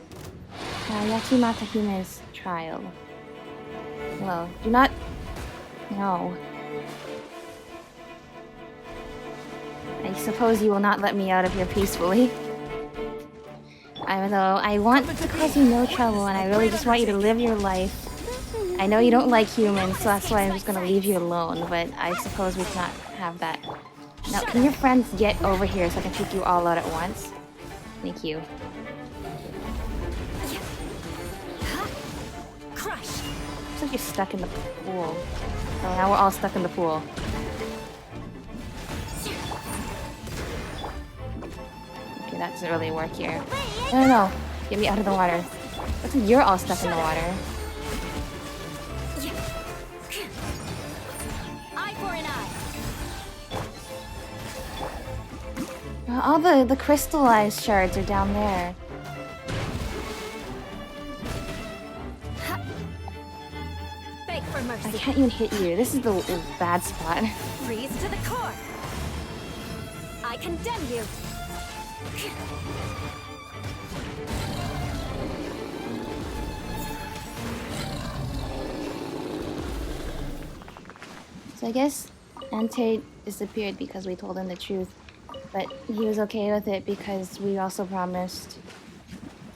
Speaker 1: Yachimata Hime's trial. Well, do not... No. I suppose you will not let me out of here peacefully. Although I want to cause you no trouble and I really just want you to live your life. I know you don't like humans, so that's why I'm just gonna leave you alone, but I suppose we cannot have that. Now, can your friends get over here so I can take you all out at once? Thank you.
Speaker 2: Crush.
Speaker 1: Looks like you're stuck in the pool. Oh, now we're all stuck in the pool. Okay, that doesn't really work here. No. Get me out of the water. Looks like you're all stuck in the water.
Speaker 2: Eye for an eye.
Speaker 1: All the crystallized shards are down there.
Speaker 2: Beg for mercy.
Speaker 1: I can't even hit you. This is the bad spot.
Speaker 2: Freeze to the core. I condemn you.
Speaker 1: So I guess Ante disappeared because we told him the truth, but he was okay with it because we also promised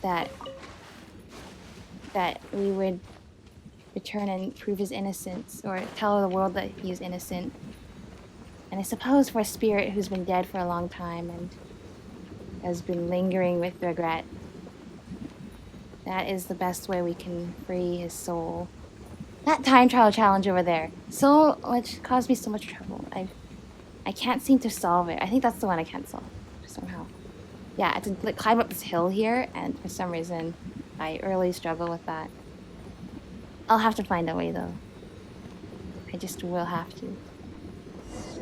Speaker 1: that we would return and prove his innocence, or tell the world that he is innocent. And I suppose for a spirit who's been dead for a long time and has been lingering with regret, that is the best way we can free his soul. That time trial challenge over there, so much, caused me so much trouble. I can't seem to solve it. I think that's the one I can't solve, somehow. Yeah, I have to like, climb up this hill here, and for some reason, I really struggle with that. I'll have to find a way, though. I just will have to.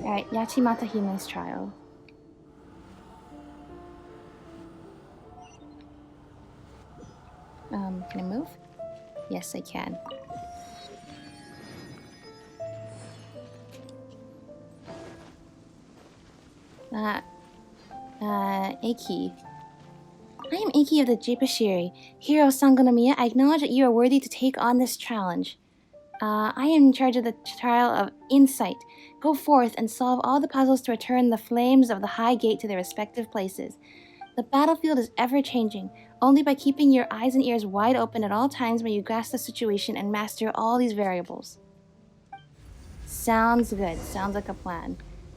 Speaker 1: Alright, Yachimata Hime's trial. Can I move? Yes, I can. Eiki. I am Eiki of the Jipashiri. Hero Sangonomiya, I acknowledge that you are worthy to take on this challenge. I am in charge of the trial of insight. Go forth and solve all the puzzles to return the flames of the High Gate to their respective places. The battlefield is ever-changing. Only by keeping your eyes and ears wide open at all times may you grasp the situation and master all these variables. Sounds good. Sounds like a plan.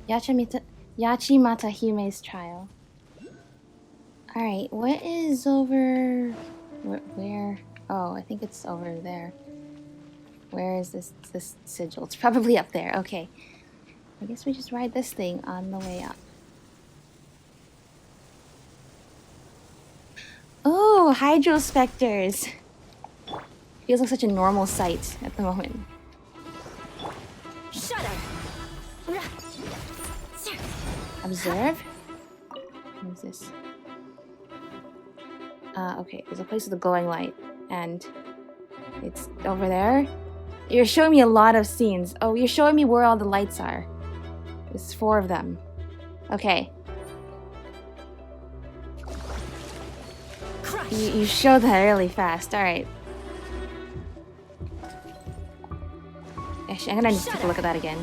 Speaker 1: Yachimata Hime's trial. Alright, what is over... Where? Oh, I think it's over there. Where is this sigil? It's probably up there. Okay. I guess we just ride this thing on the way up. Oh, Hydro Specters! Feels like such a normal sight at the moment.
Speaker 2: Shudder.
Speaker 1: Observe? What is this? Okay, there's a place with a glowing light, and it's over there. You're showing me a lot of scenes. Oh, you're showing me where all the lights are. There's 4 of them. Okay. You showed that really fast. Alright. Actually, I'm gonna need to take a look at that again.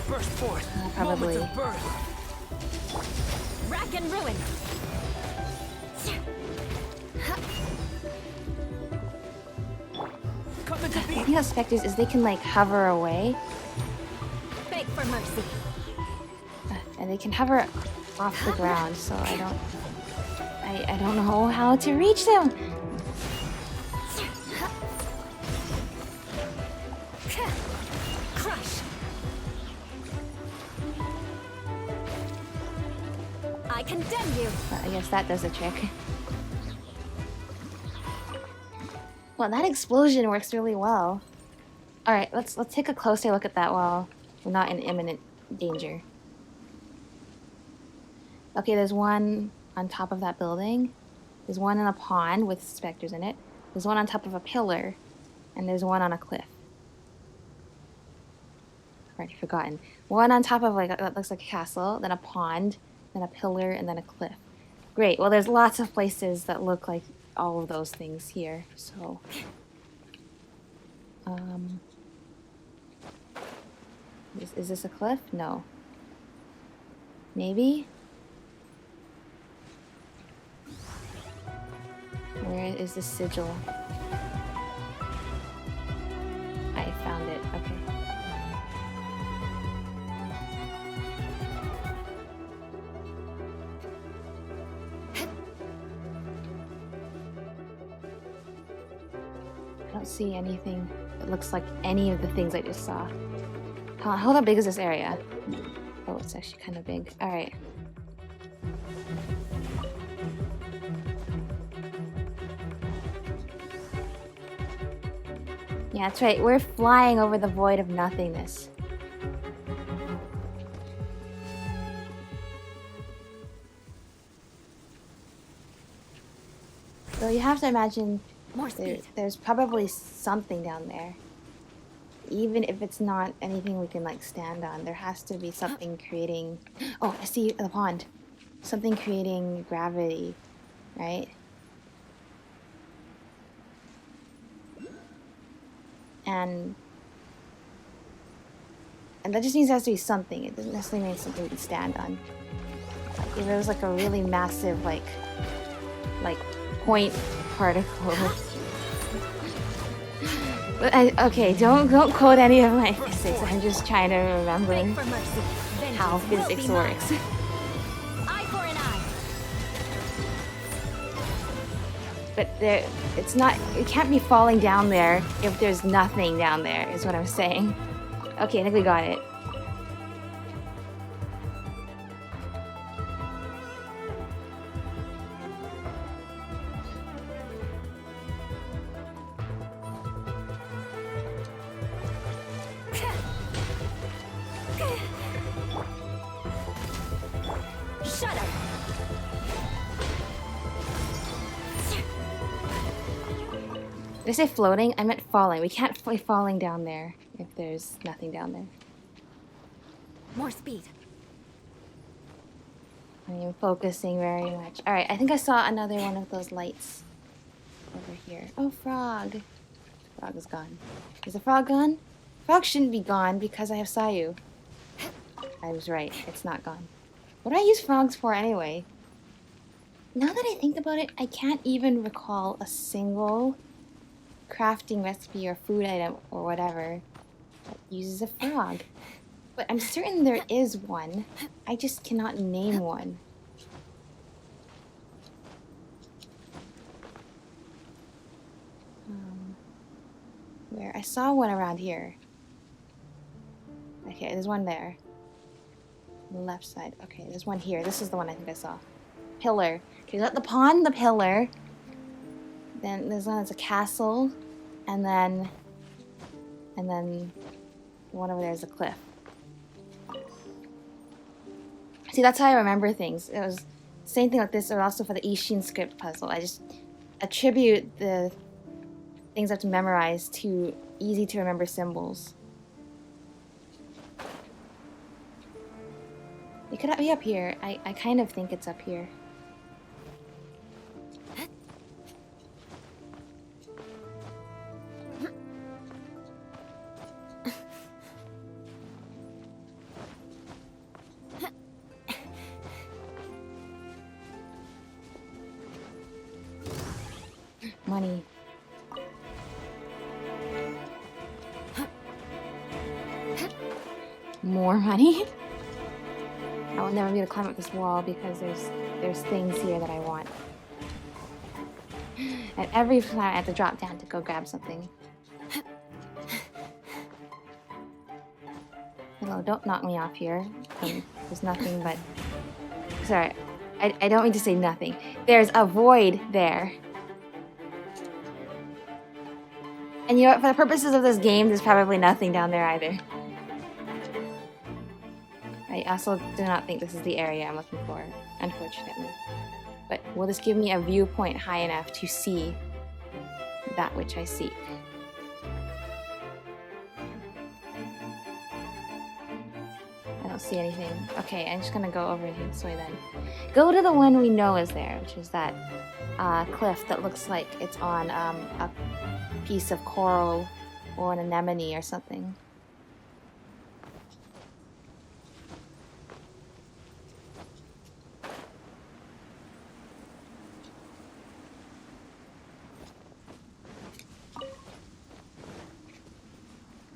Speaker 3: Burst forth.
Speaker 1: Probably.
Speaker 3: Moments of birth.
Speaker 2: Rack and ruin.
Speaker 3: Come into
Speaker 1: The
Speaker 3: being.
Speaker 1: thing about specters is they can like hover away,
Speaker 2: Beg for mercy.
Speaker 1: and they can hover off the ground. So I don't know how to reach them.
Speaker 2: Crush. I condemn you.
Speaker 1: But I guess that does the trick. Well, that explosion works really well. All right, let's take a closer look at that while we're not in imminent danger. Okay, there's one on top of that building. There's one in a pond with specters in it. There's one on top of a pillar, and there's one on a cliff. I've already forgotten. One on top of like that looks like a castle, then a pond, then a pillar, and then a cliff. Great. Well, there's lots of places that look like all of those things here. So, is this a cliff? No. Maybe. Where is the sigil? I found it. Okay. I don't see anything that looks like any of the things I just saw. How big is this area? Oh, it's actually kind of big. All right. Yeah, that's right. We're flying over the void of nothingness. So you have to imagine
Speaker 2: More speed.
Speaker 1: there's probably something down there. Even if it's not anything we can like stand on, there has to be something creating... Oh, I see the pond. Something creating gravity, right? And that just means there has to be something. It doesn't necessarily mean something we can stand on. Like if there was like a really massive like point particle. But okay, don't quote any of my physics. I'm just trying to remember
Speaker 2: Beg for mercy.
Speaker 1: how
Speaker 2: Vengeance will
Speaker 1: physics
Speaker 2: be mine.
Speaker 1: works.
Speaker 2: Eye for an eye.
Speaker 1: But it's not. It can't be falling down there if there's nothing down there. Is what I'm saying. Okay, I think we got it.
Speaker 2: Shudder.
Speaker 1: Did I say floating? I meant falling. We can't fly falling down there if there's nothing down there.
Speaker 2: More speed.
Speaker 1: I'm focusing very much. All right, I think I saw another one of those lights over here. Oh, frog. Frog is gone. Is the frog gone? Frog shouldn't be gone because I have Sayu. I was right. It's not gone. What do I use frogs for anyway? Now that I think about it, I can't even recall a single crafting recipe or food item or whatever that uses a frog. But I'm certain there is one. I just cannot name one. Where I saw one around here. Okay, there's one there. The left side. Okay, there's one here. This is the one I think I saw. Pillar. Okay, got the pond, the pillar. Then there's one that's a castle. And then the one over there is a cliff. See, that's how I remember things. It was the same thing with this, or also for the Ishin script puzzle. I just attribute the things I have to memorize to easy to remember symbols. It could be up here. I kind of think it's up here. Money. More money? I will never be able to climb up this wall because there's things here that I want. And every time I have to drop down to go grab something. Hello, don't knock me off here. There's nothing but... Sorry, I don't mean to say nothing. There's a void there. And you know what, for the purposes of this game, there's probably nothing down there either. I also do not think this is the area I'm looking for, unfortunately. But will this give me a viewpoint high enough to see that which I seek? I don't see anything. Okay, I'm just gonna go over this way then. Go to the one we know is there, which is that cliff that looks like it's on a piece of coral or an anemone or something.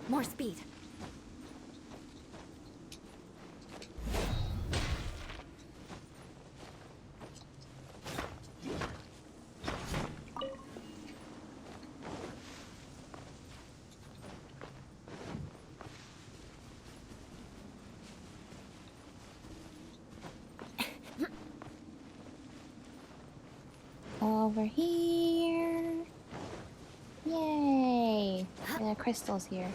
Speaker 2: More speed.
Speaker 1: Over here. Yay! There are crystals here.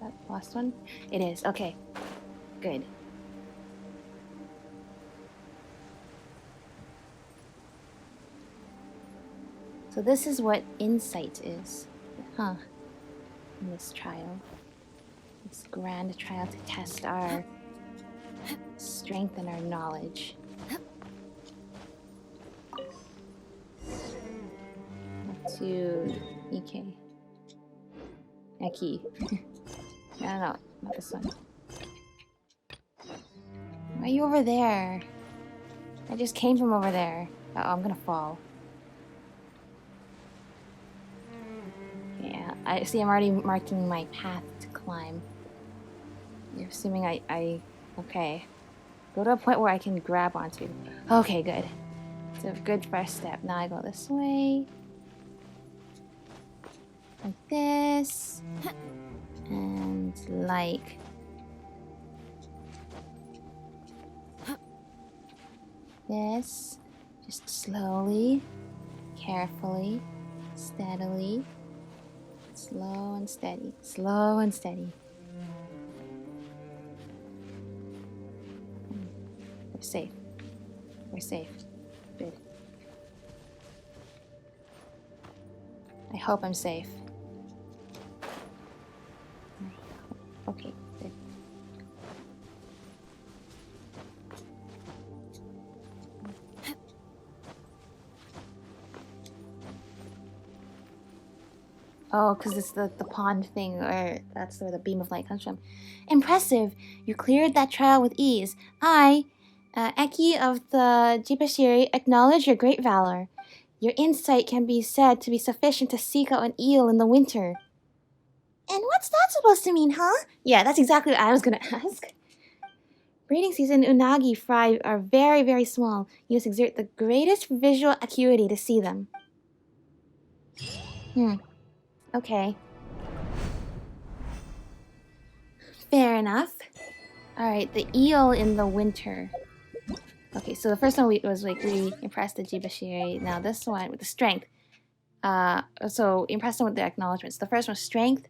Speaker 1: That last one? It is. Okay. Good. So this is what insight is. Huh. In this trial. This grand trial to test our strength and our knowledge. To Ike. Eki. No, not this one. Why are you over there? I just came from over there. Uh oh, I'm gonna fall. Yeah, I see. I'm already marking my path to climb. You're assuming I okay. Go to a point where I can grab onto. Okay, good. It's a good first step. Now I go this way. Like this. And like this. Just slowly, carefully, steadily. Slow and steady. Slow and steady. We're safe. We're safe. Good. I hope I'm safe. Okay, good. Oh, because it's the pond thing, or that's where the beam of light comes from. Impressive! You cleared that trial with ease. I, Eki of the Jibashiri, acknowledge your great valor. Your insight can be said to be sufficient to seek out an eel in the winter. And what's that supposed to mean, huh? Yeah, that's exactly what I was gonna ask. Breeding season unagi fry are very, very small. You must exert the greatest visual acuity to see them. Okay. Fair enough. Alright, the eel in the winter. Okay, so the first one was like we impressed the Jibashiri. Now this one with the strength. So impressed them with the acknowledgements. The first one was strength,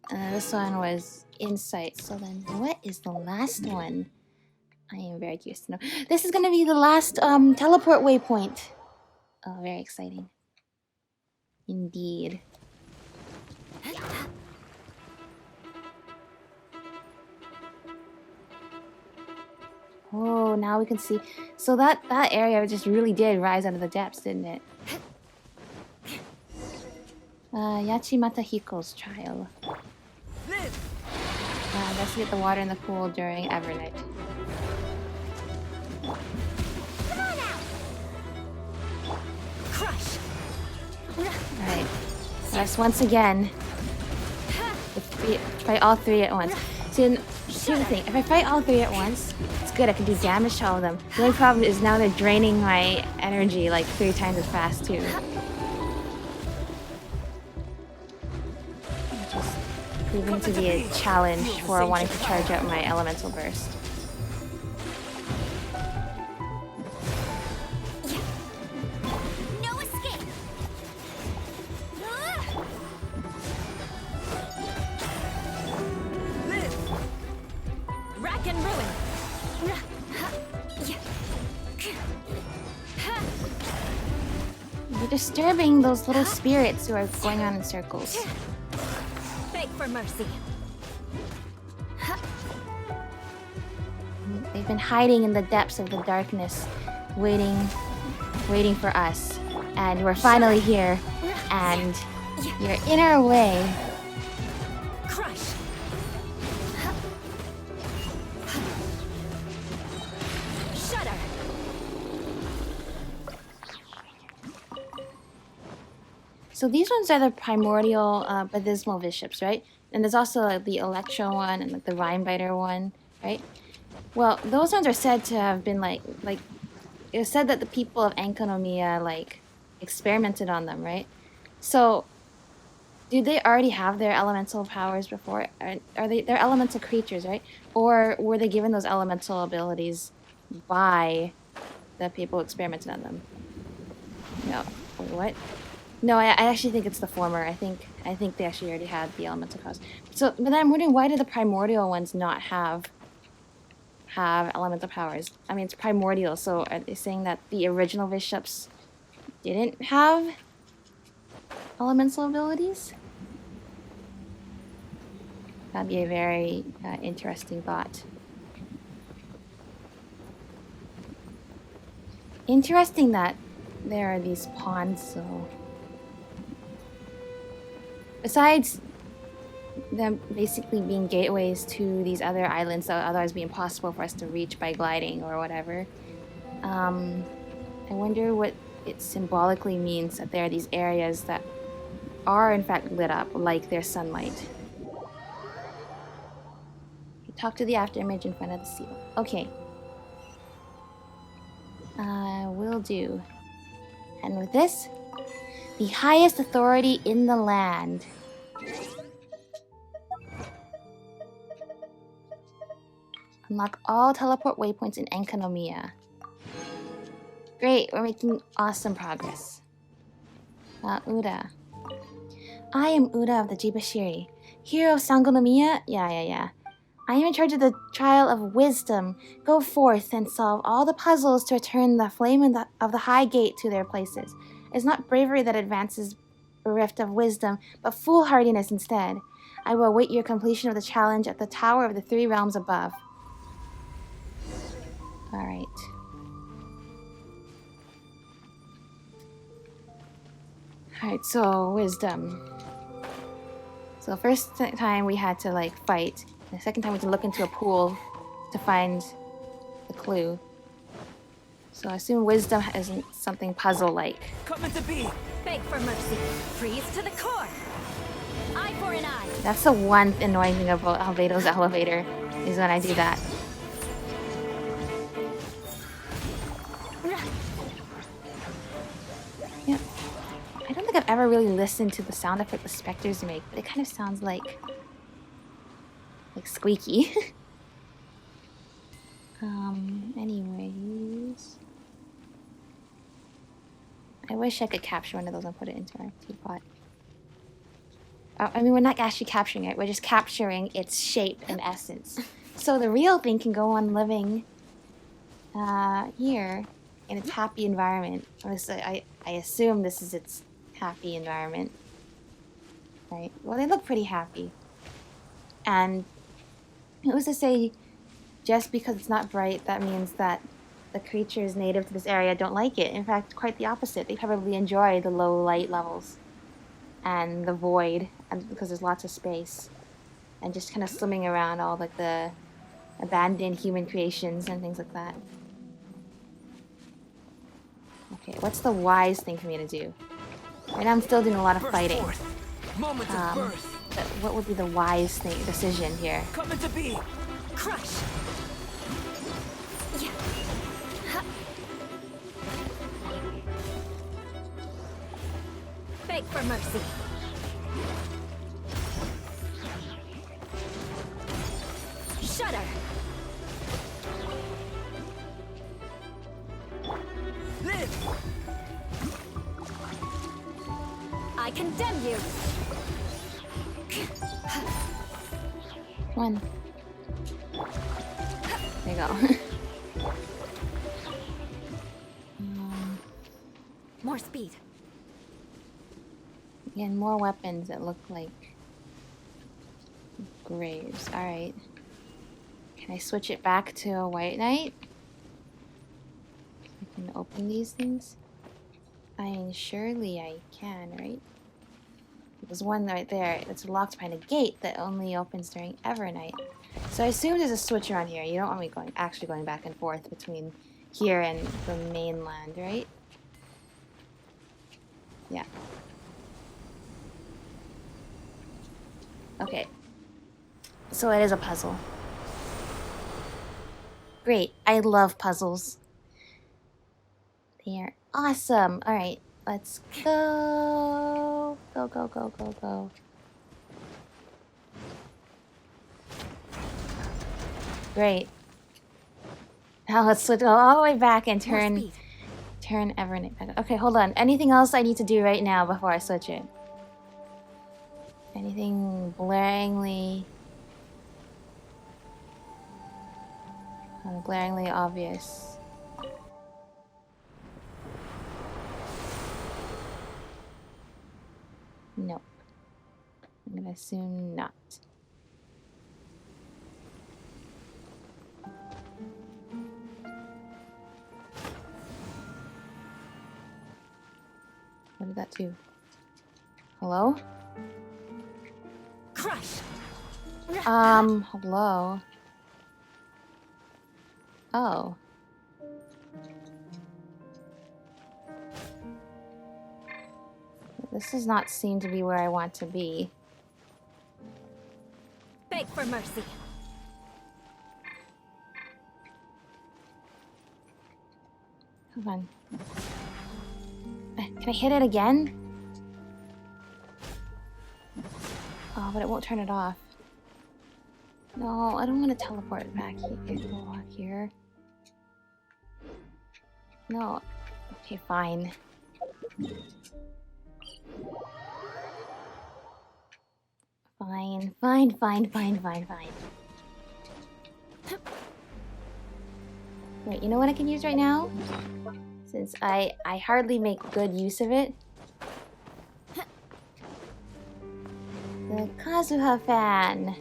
Speaker 1: and this one was insight. So then, what is the last one? I am very curious to know. This is gonna be the last teleport waypoint. Oh, very exciting. Indeed. Oh, now we can see. So that area just really did rise out of the depths, didn't it? Yachimata Hiko's trial. Investigate the water in the pool during Evernight.
Speaker 2: Come on out! Crush!
Speaker 1: Alright. Let's once again. Fight all three at once. So here's the thing, if I fight all three at once, it's good, I can do damage to all of them. The only problem is now they're draining my energy like 3 times as fast too. Just proving to be a challenge for wanting to charge out my elemental burst.
Speaker 2: No escape! Rack and ruin!
Speaker 1: You're disturbing those little spirits who are going on in circles.
Speaker 2: Beg for mercy.
Speaker 1: They've been hiding in the depths of the darkness, waiting for us. And we're finally here, and you're in our way.
Speaker 2: Crush! Shudder!
Speaker 1: So these ones are the primordial Abysmal Bishops, right? And there's also like, the Electro one and like, the Rhinebiter one, right? Well, those ones are said to have been like it was said that the people of Enkanomiya like experimented on them, right? So do they already have their elemental powers before? Are they're elemental creatures, right? Or were they given those elemental abilities by the people who experimented on them? No. Wait, what? No, I actually think it's the former. I think they actually already had the elemental powers. So, but then I'm wondering, why do the primordial ones not have elemental powers? I mean, it's primordial, so are they saying that the original bishops didn't have elemental abilities? That'd be a very interesting thought. Interesting that there are these ponds, so... Besides them basically being gateways to these other islands that would otherwise be impossible for us to reach by gliding or whatever, I wonder what it symbolically means that there are these areas that are in fact lit up like their sunlight. Talk to the afterimage in front of the seal. Okay. Will do. And with this, the highest authority in the land. Unlock all teleport waypoints in Enkanomiya. Great, we're making awesome progress. Uda. I am Uda of the Jibashiri. Hero of Sangonomiya? Yeah. I am in charge of the trial of wisdom. Go forth and solve all the puzzles to return the flame of the high gate to their places. It's not bravery that advances a rift of wisdom, but foolhardiness instead. I will await your completion of the challenge at the Tower of the Three Realms above. Alright. Alright, so wisdom. So the first time we had to like fight. The second time we had to look into a pool to find the clue. So I assume wisdom isn't something puzzle-like.
Speaker 3: Coming to be.
Speaker 2: Beg for mercy. Freeze to the core. Eye for an eye.
Speaker 1: That's the one annoying thing about Albedo's elevator, is when I do that. Yeah. I don't think I've ever really listened to the sound effect the specters make, but it kind of sounds like squeaky. Anyways, I wish I could capture one of those and put it into our teapot. I mean, we're not actually capturing it, we're just capturing its shape and essence. So the real thing can go on living here in its happy environment. I assume this is its happy environment. Right? Well, they look pretty happy. And who's to say just because it's not bright, that means that the creatures native to this area don't like it. In fact, quite the opposite. They probably enjoy the low light levels and the void, and because there's lots of space. And just kind of swimming around all like the abandoned human creations and things like that. Okay, what's the wise thing for me to do? Right now I'm still doing a lot of fighting.
Speaker 3: Moment of birth.
Speaker 1: But what would be the wise decision here?
Speaker 3: Coming to be.
Speaker 2: Crush. Yeah. Ha. Beg for mercy. Shudder.
Speaker 3: Live.
Speaker 2: I condemn you.
Speaker 1: One. There you go.
Speaker 2: More speed.
Speaker 1: Again, more weapons that look like graves. Alright. Can I switch it back to a white knight? I can open these things? I mean, surely I can, right? There's one right there that's locked behind a gate that only opens during Evernight. So I assume there's a switch around here. You don't want me actually going back and forth between here and the mainland, right? Yeah. Okay. So it is a puzzle. Great. I love puzzles. They're awesome. Alright, let's go. Go, go, go, go, go. Great. Now let's go all the way back and turn Evernight back. Okay, hold on. Anything else I need to do right now before I switch it? Anything glaringly obvious? Nope. I'm gonna assume not. What did that do? Hello?
Speaker 2: Crush.
Speaker 1: Hello? Oh. This does not seem to be where I want to be.
Speaker 2: Beg for mercy.
Speaker 1: Hold on. Can I hit it again? Oh, but it won't turn it off. No, I don't want to teleport back here. No. Okay, fine. Fine. Wait, you know what I can use right now? Since I hardly make good use of it. The Kazuha fan.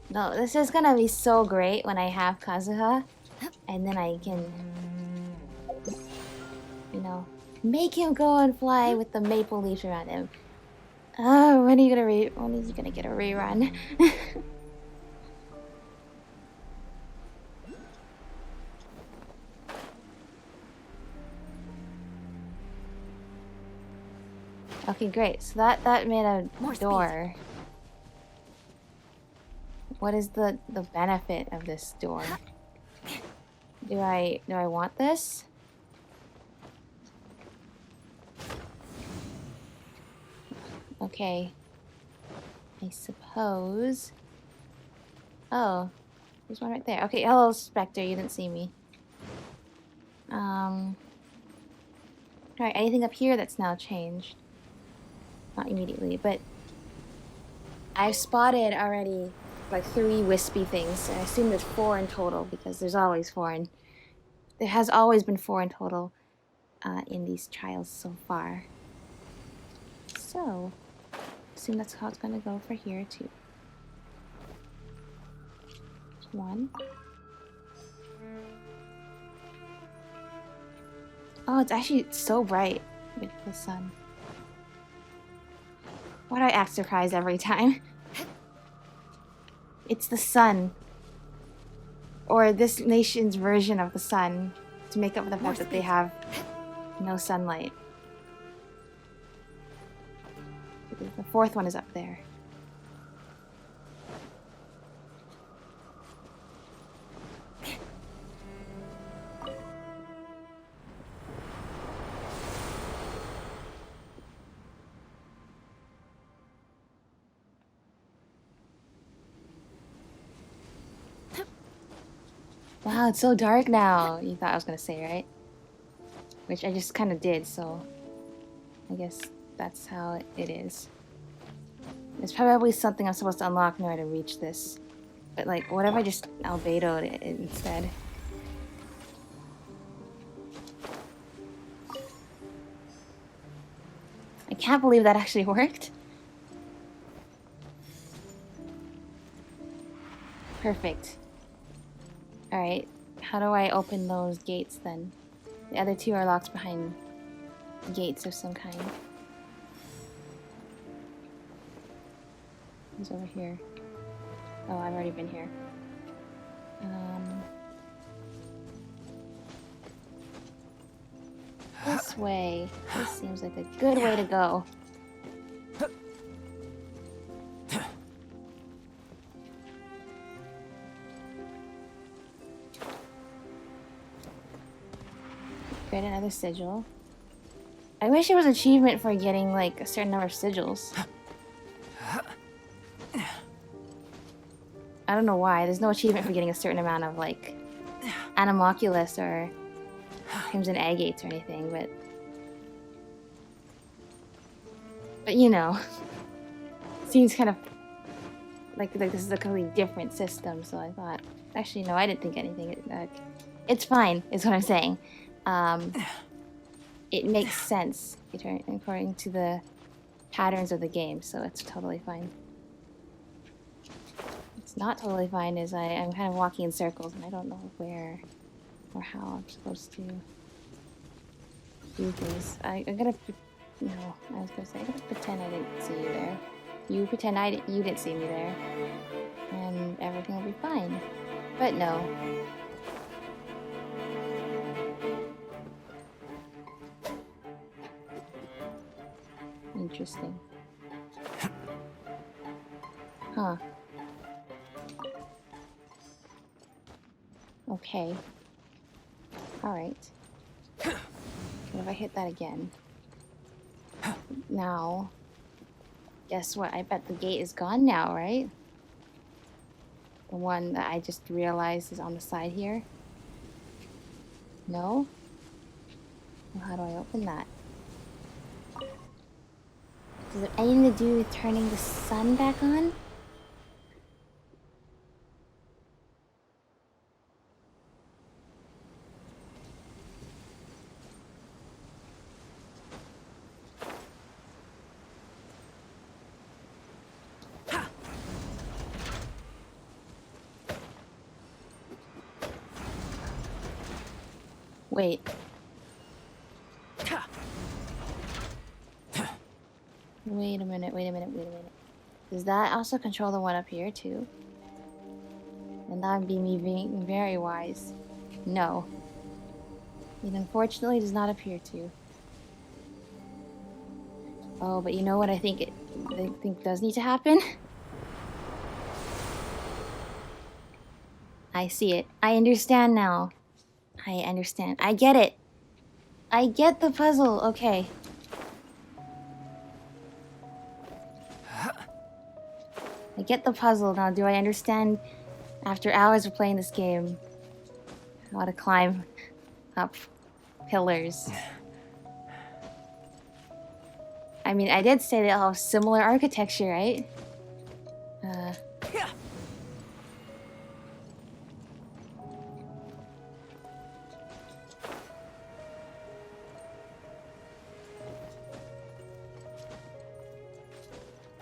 Speaker 1: No, this is gonna be so great when I have Kazuha. And then I can, you know, make him go and fly with the maple leaves around him. Oh, when is he gonna get a rerun? Okay, great. So that made a door. What is the benefit of this door? Do I want this? Okay. I suppose... Oh. There's one right there. Okay, hello, Spectre. You didn't see me. Alright, anything up here that's now changed? Not immediately, but... I've spotted already, like, 3 wispy things. I assume there's 4 in total, because there's always 4 in... There has always been 4 in total in these trials so far. So, I assume that's how it's gonna go for here, too. 1. Oh, it's actually so bright with the sun. Why do I act surprised every time? It's the sun. Or this nation's version of the sun. To make up for the fact that they have no sunlight. The 4th one is up there. Wow, it's so dark now. You thought I was gonna say, right? Which I just kind of did, so I guess that's how it is. There's probably something I'm supposed to unlock in order to reach this. But like, what if I just albedoed it instead? I can't believe that actually worked. Perfect. Alright, how do I open those gates then? The other 2 are locked behind gates of some kind. Who's over here? Oh, I've already been here. This way. This seems like a good way to go. Create another sigil. I wish there was an achievement for getting like a certain number of sigils. I don't know why. There's no achievement for getting a certain amount of like Animoculus or Crimson Agates or anything, but you know, seems kind of like this is a completely different system. So I thought, actually, no, I didn't think anything. It's fine, is what I'm saying. It makes sense according to the patterns of the game, so it's totally fine. What's not totally fine is I'm kind of walking in circles and I don't know where or how I'm supposed to do things. I gotta, no, I was gonna say, I gotta pretend I didn't see you there. You pretend you didn't see me there. And everything will be fine. But no. Interesting. Huh. Okay. Alright. What if I hit that again? Now. Guess what? I bet the gate is gone now, right? The one that I just realized is on the side here. No? Well, how do I open that? Does it have anything to do with turning the sun back on? Wait. Wait a minute. Does that also control the one up here too? And that would be me being very wise. No. It unfortunately does not appear to. Oh, but you know what I think does need to happen? I see it. I understand now. I understand. I get it. I get the puzzle. Okay. I get the puzzle now. Do I understand, after hours of playing this game, how to climb up pillars? I mean, I did say they all have similar architecture, right?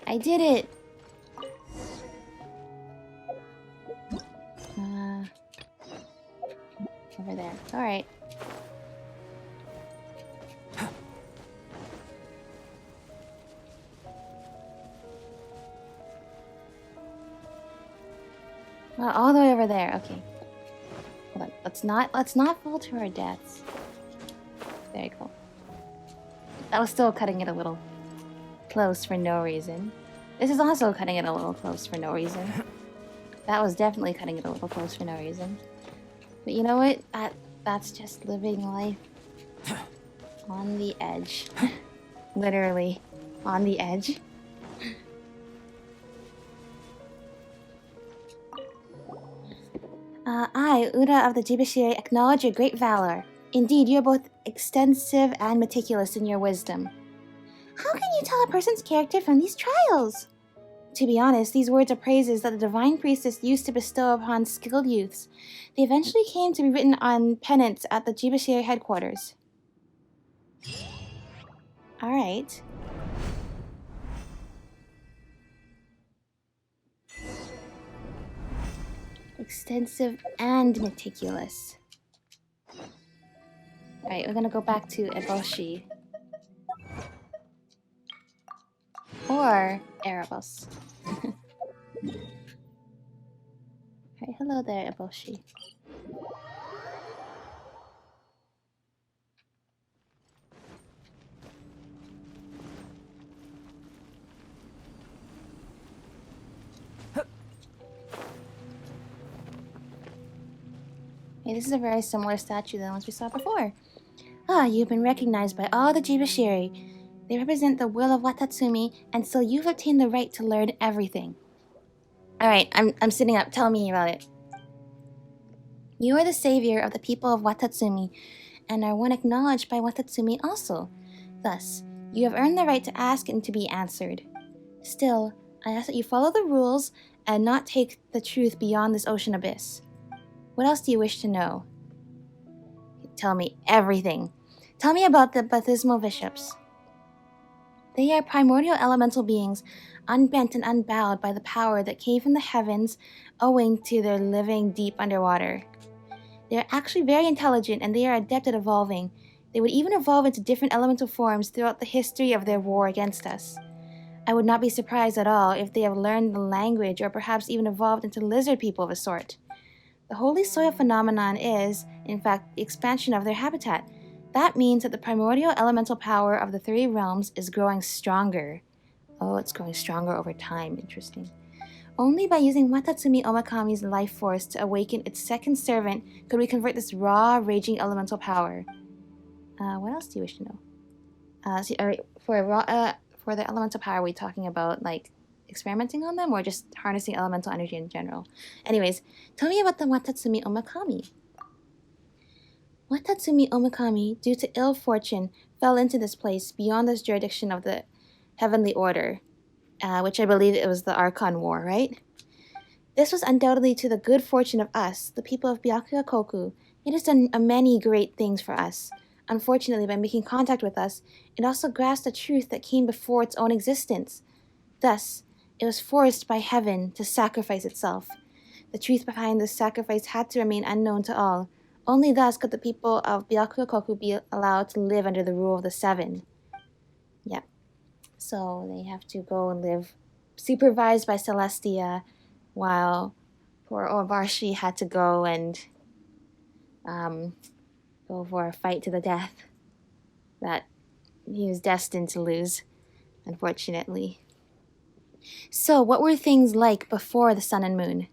Speaker 1: I did it! Over there. Alright. Well, all the way over there. Okay. Hold on. Let's not fall to our deaths. There you go. That was still cutting it a little close for no reason. This is also cutting it a little close for no reason. That was definitely cutting it a little close for no reason. But you know what? That's just living life on the edge. Literally on the edge. I, Uda of the Eboshi, acknowledge your great valor. Indeed, you are both extensive and meticulous in your wisdom. How can you tell a person's character from these trials? To be honest, these words are praises that the divine priestess used to bestow upon skilled youths. They eventually came to be written on pennants at the Eboshi headquarters. Alright. Extensive and meticulous. Alright, we're gonna go back to Eboshi. Or Erebos. Alright, hello there, Eboshi. Hey, this is a very similar statue than the ones we saw before. Ah, you've been recognized by all the Eboshi. They represent the will of Watatsumi, and so you've obtained the right to learn everything. Alright, I'm sitting up. Tell me about it. You are the savior of the people of Watatsumi, and are one acknowledged by Watatsumi also. Thus, you have earned the right to ask and to be answered. Still, I ask that you follow the rules and not take the truth beyond this ocean abyss. What else do you wish to know? Tell me everything. Tell me about the baptismal bishops. They are primordial elemental beings, unbent and unbowed by the power that came from the heavens owing to their living deep underwater. They are actually very intelligent and they are adept at evolving. They would even evolve into different elemental forms throughout the history of their war against us. I would not be surprised at all if they have learned the language or perhaps even evolved into lizard people of a sort. The holy soil phenomenon is, in fact, the expansion of their habitat. That means that the primordial elemental power of the three realms is growing stronger. Oh, it's growing stronger over time. Interesting. Only by using Watatsumi Omakami's life force to awaken its second servant could we convert this raw, raging elemental power. What else do you wish to know? For the elemental power, are we talking about, like, experimenting on them or just harnessing elemental energy in general? Anyways, tell me about the Watatsumi Omakami. Watatsumi Omakami, due to ill fortune, fell into this place beyond the jurisdiction of the Heavenly Order, which I believe it was the Archon War, right? This was undoubtedly to the good fortune of us, the people of Byakuyakoku. It has done many great things for us. Unfortunately, by making contact with us, it also grasped a truth that came before its own existence. Thus, it was forced by heaven to sacrifice itself. The truth behind this sacrifice had to remain unknown to all. Only thus could the people of Byakuyakoku be allowed to live under the rule of the Seven. Yep. So they have to go and live supervised by Celestia, while poor Orobashi had to go and go for a fight to the death that he was destined to lose, unfortunately. So, what were things like before the sun and moon?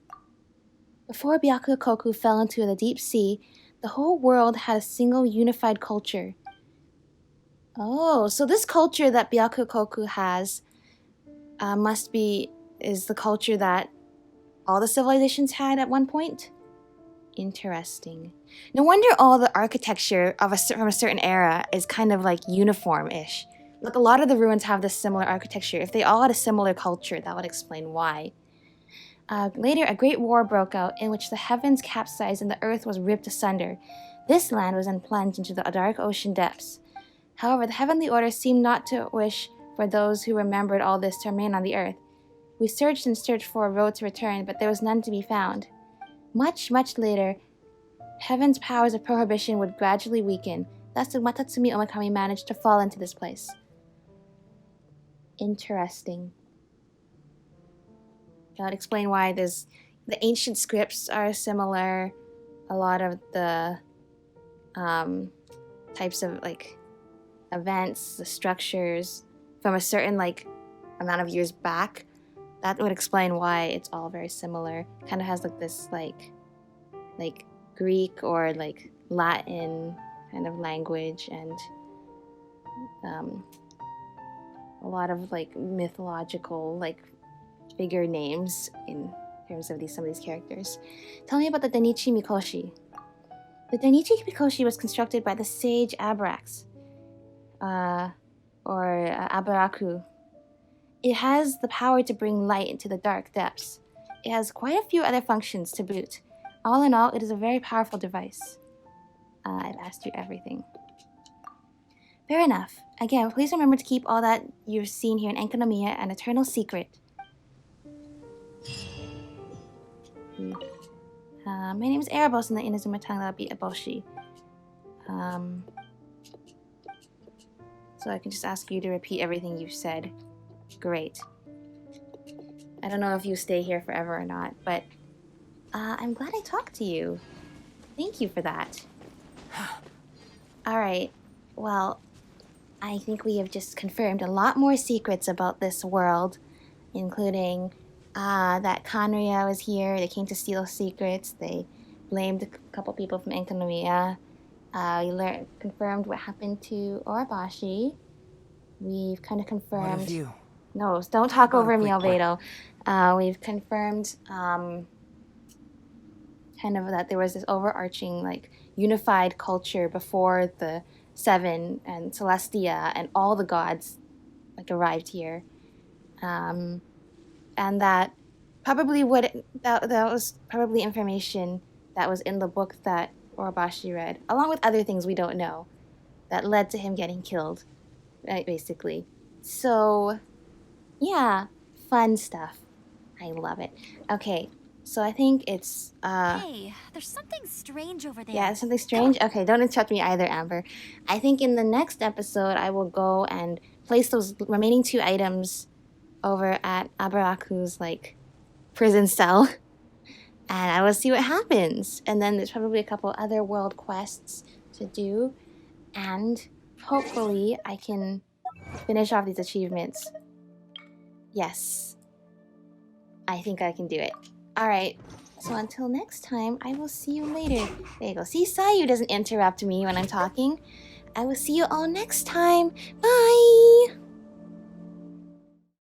Speaker 1: Before Byakuyakoku fell into the deep sea, the whole world had a single unified culture. Oh, so this culture that Byakuyakoku has must be is the culture that all the civilizations had at one point. Interesting. No wonder all the architecture of from a certain era is kind of like uniform-ish. Like a lot of the ruins have this similar architecture. If they all had a similar culture, that would explain why. Later, a great war broke out in which the heavens capsized and the earth was ripped asunder. This land was then plunged into the dark ocean depths. However, the heavenly order seemed not to wish for those who remembered all this to remain on the earth. We searched and searched for a road to return, but there was none to be found. Much, much later, heaven's powers of prohibition would gradually weaken. Thus, the Watatsumi Omakami managed to fall into this place. Interesting. That would explain why the ancient scripts are similar. A lot of the types of like events, the structures from a certain like amount of years back. That would explain why it's all very similar. Kind of has like this like Greek or like Latin kind of language and a lot of like mythological like figure names in terms of some of these characters. Tell me about the Denichi Mikoshi. The Denichi Mikoshi was constructed by the sage Abrax, or Abaraku. It has the power to bring light into the dark depths. It has quite a few other functions to boot. All in all, it is a very powerful device. I've asked you everything. Fair enough. Again, please remember to keep all that you've seen here in Enkanomiya an eternal secret. My name is Erebos, and the Inazuma tongue that would be Eboshi. So I can just ask you to repeat everything you've said. Great. I don't know if you stay here forever or not, but I'm glad I talked to you. Thank you for that. Alright, well, I think we have just confirmed a lot more secrets about this world, including that Khaenri'ah was here. They came to steal secrets. They blamed a couple people from Enkanomiya. We confirmed what happened to Orobashi. We've kind of confirmed...
Speaker 3: What of you?
Speaker 1: No, don't talk over me, Albedo. We've confirmed kind of that there was this overarching, like, unified culture before the Seven and Celestia and all the gods, like, arrived here. And that probably that was probably information that was in the book that Orobashi read, along with other things we don't know, that led to him getting killed, right, basically. So, yeah, fun stuff. I love it. Okay, so I think it's,
Speaker 2: Hey, there's something strange over there.
Speaker 1: Yeah, something strange? Okay, don't interrupt me either, Amber. I think in the next episode, I will go and place those remaining 2 items over at Abaraku's, like, prison cell. And I will see what happens. And then there's probably a couple other world quests to do. And hopefully I can finish off these achievements. Yes. I think I can do it. Alright. So until next time, I will see you later. There you go. See, Sayu doesn't interrupt me when I'm talking. I will see you all next time. Bye!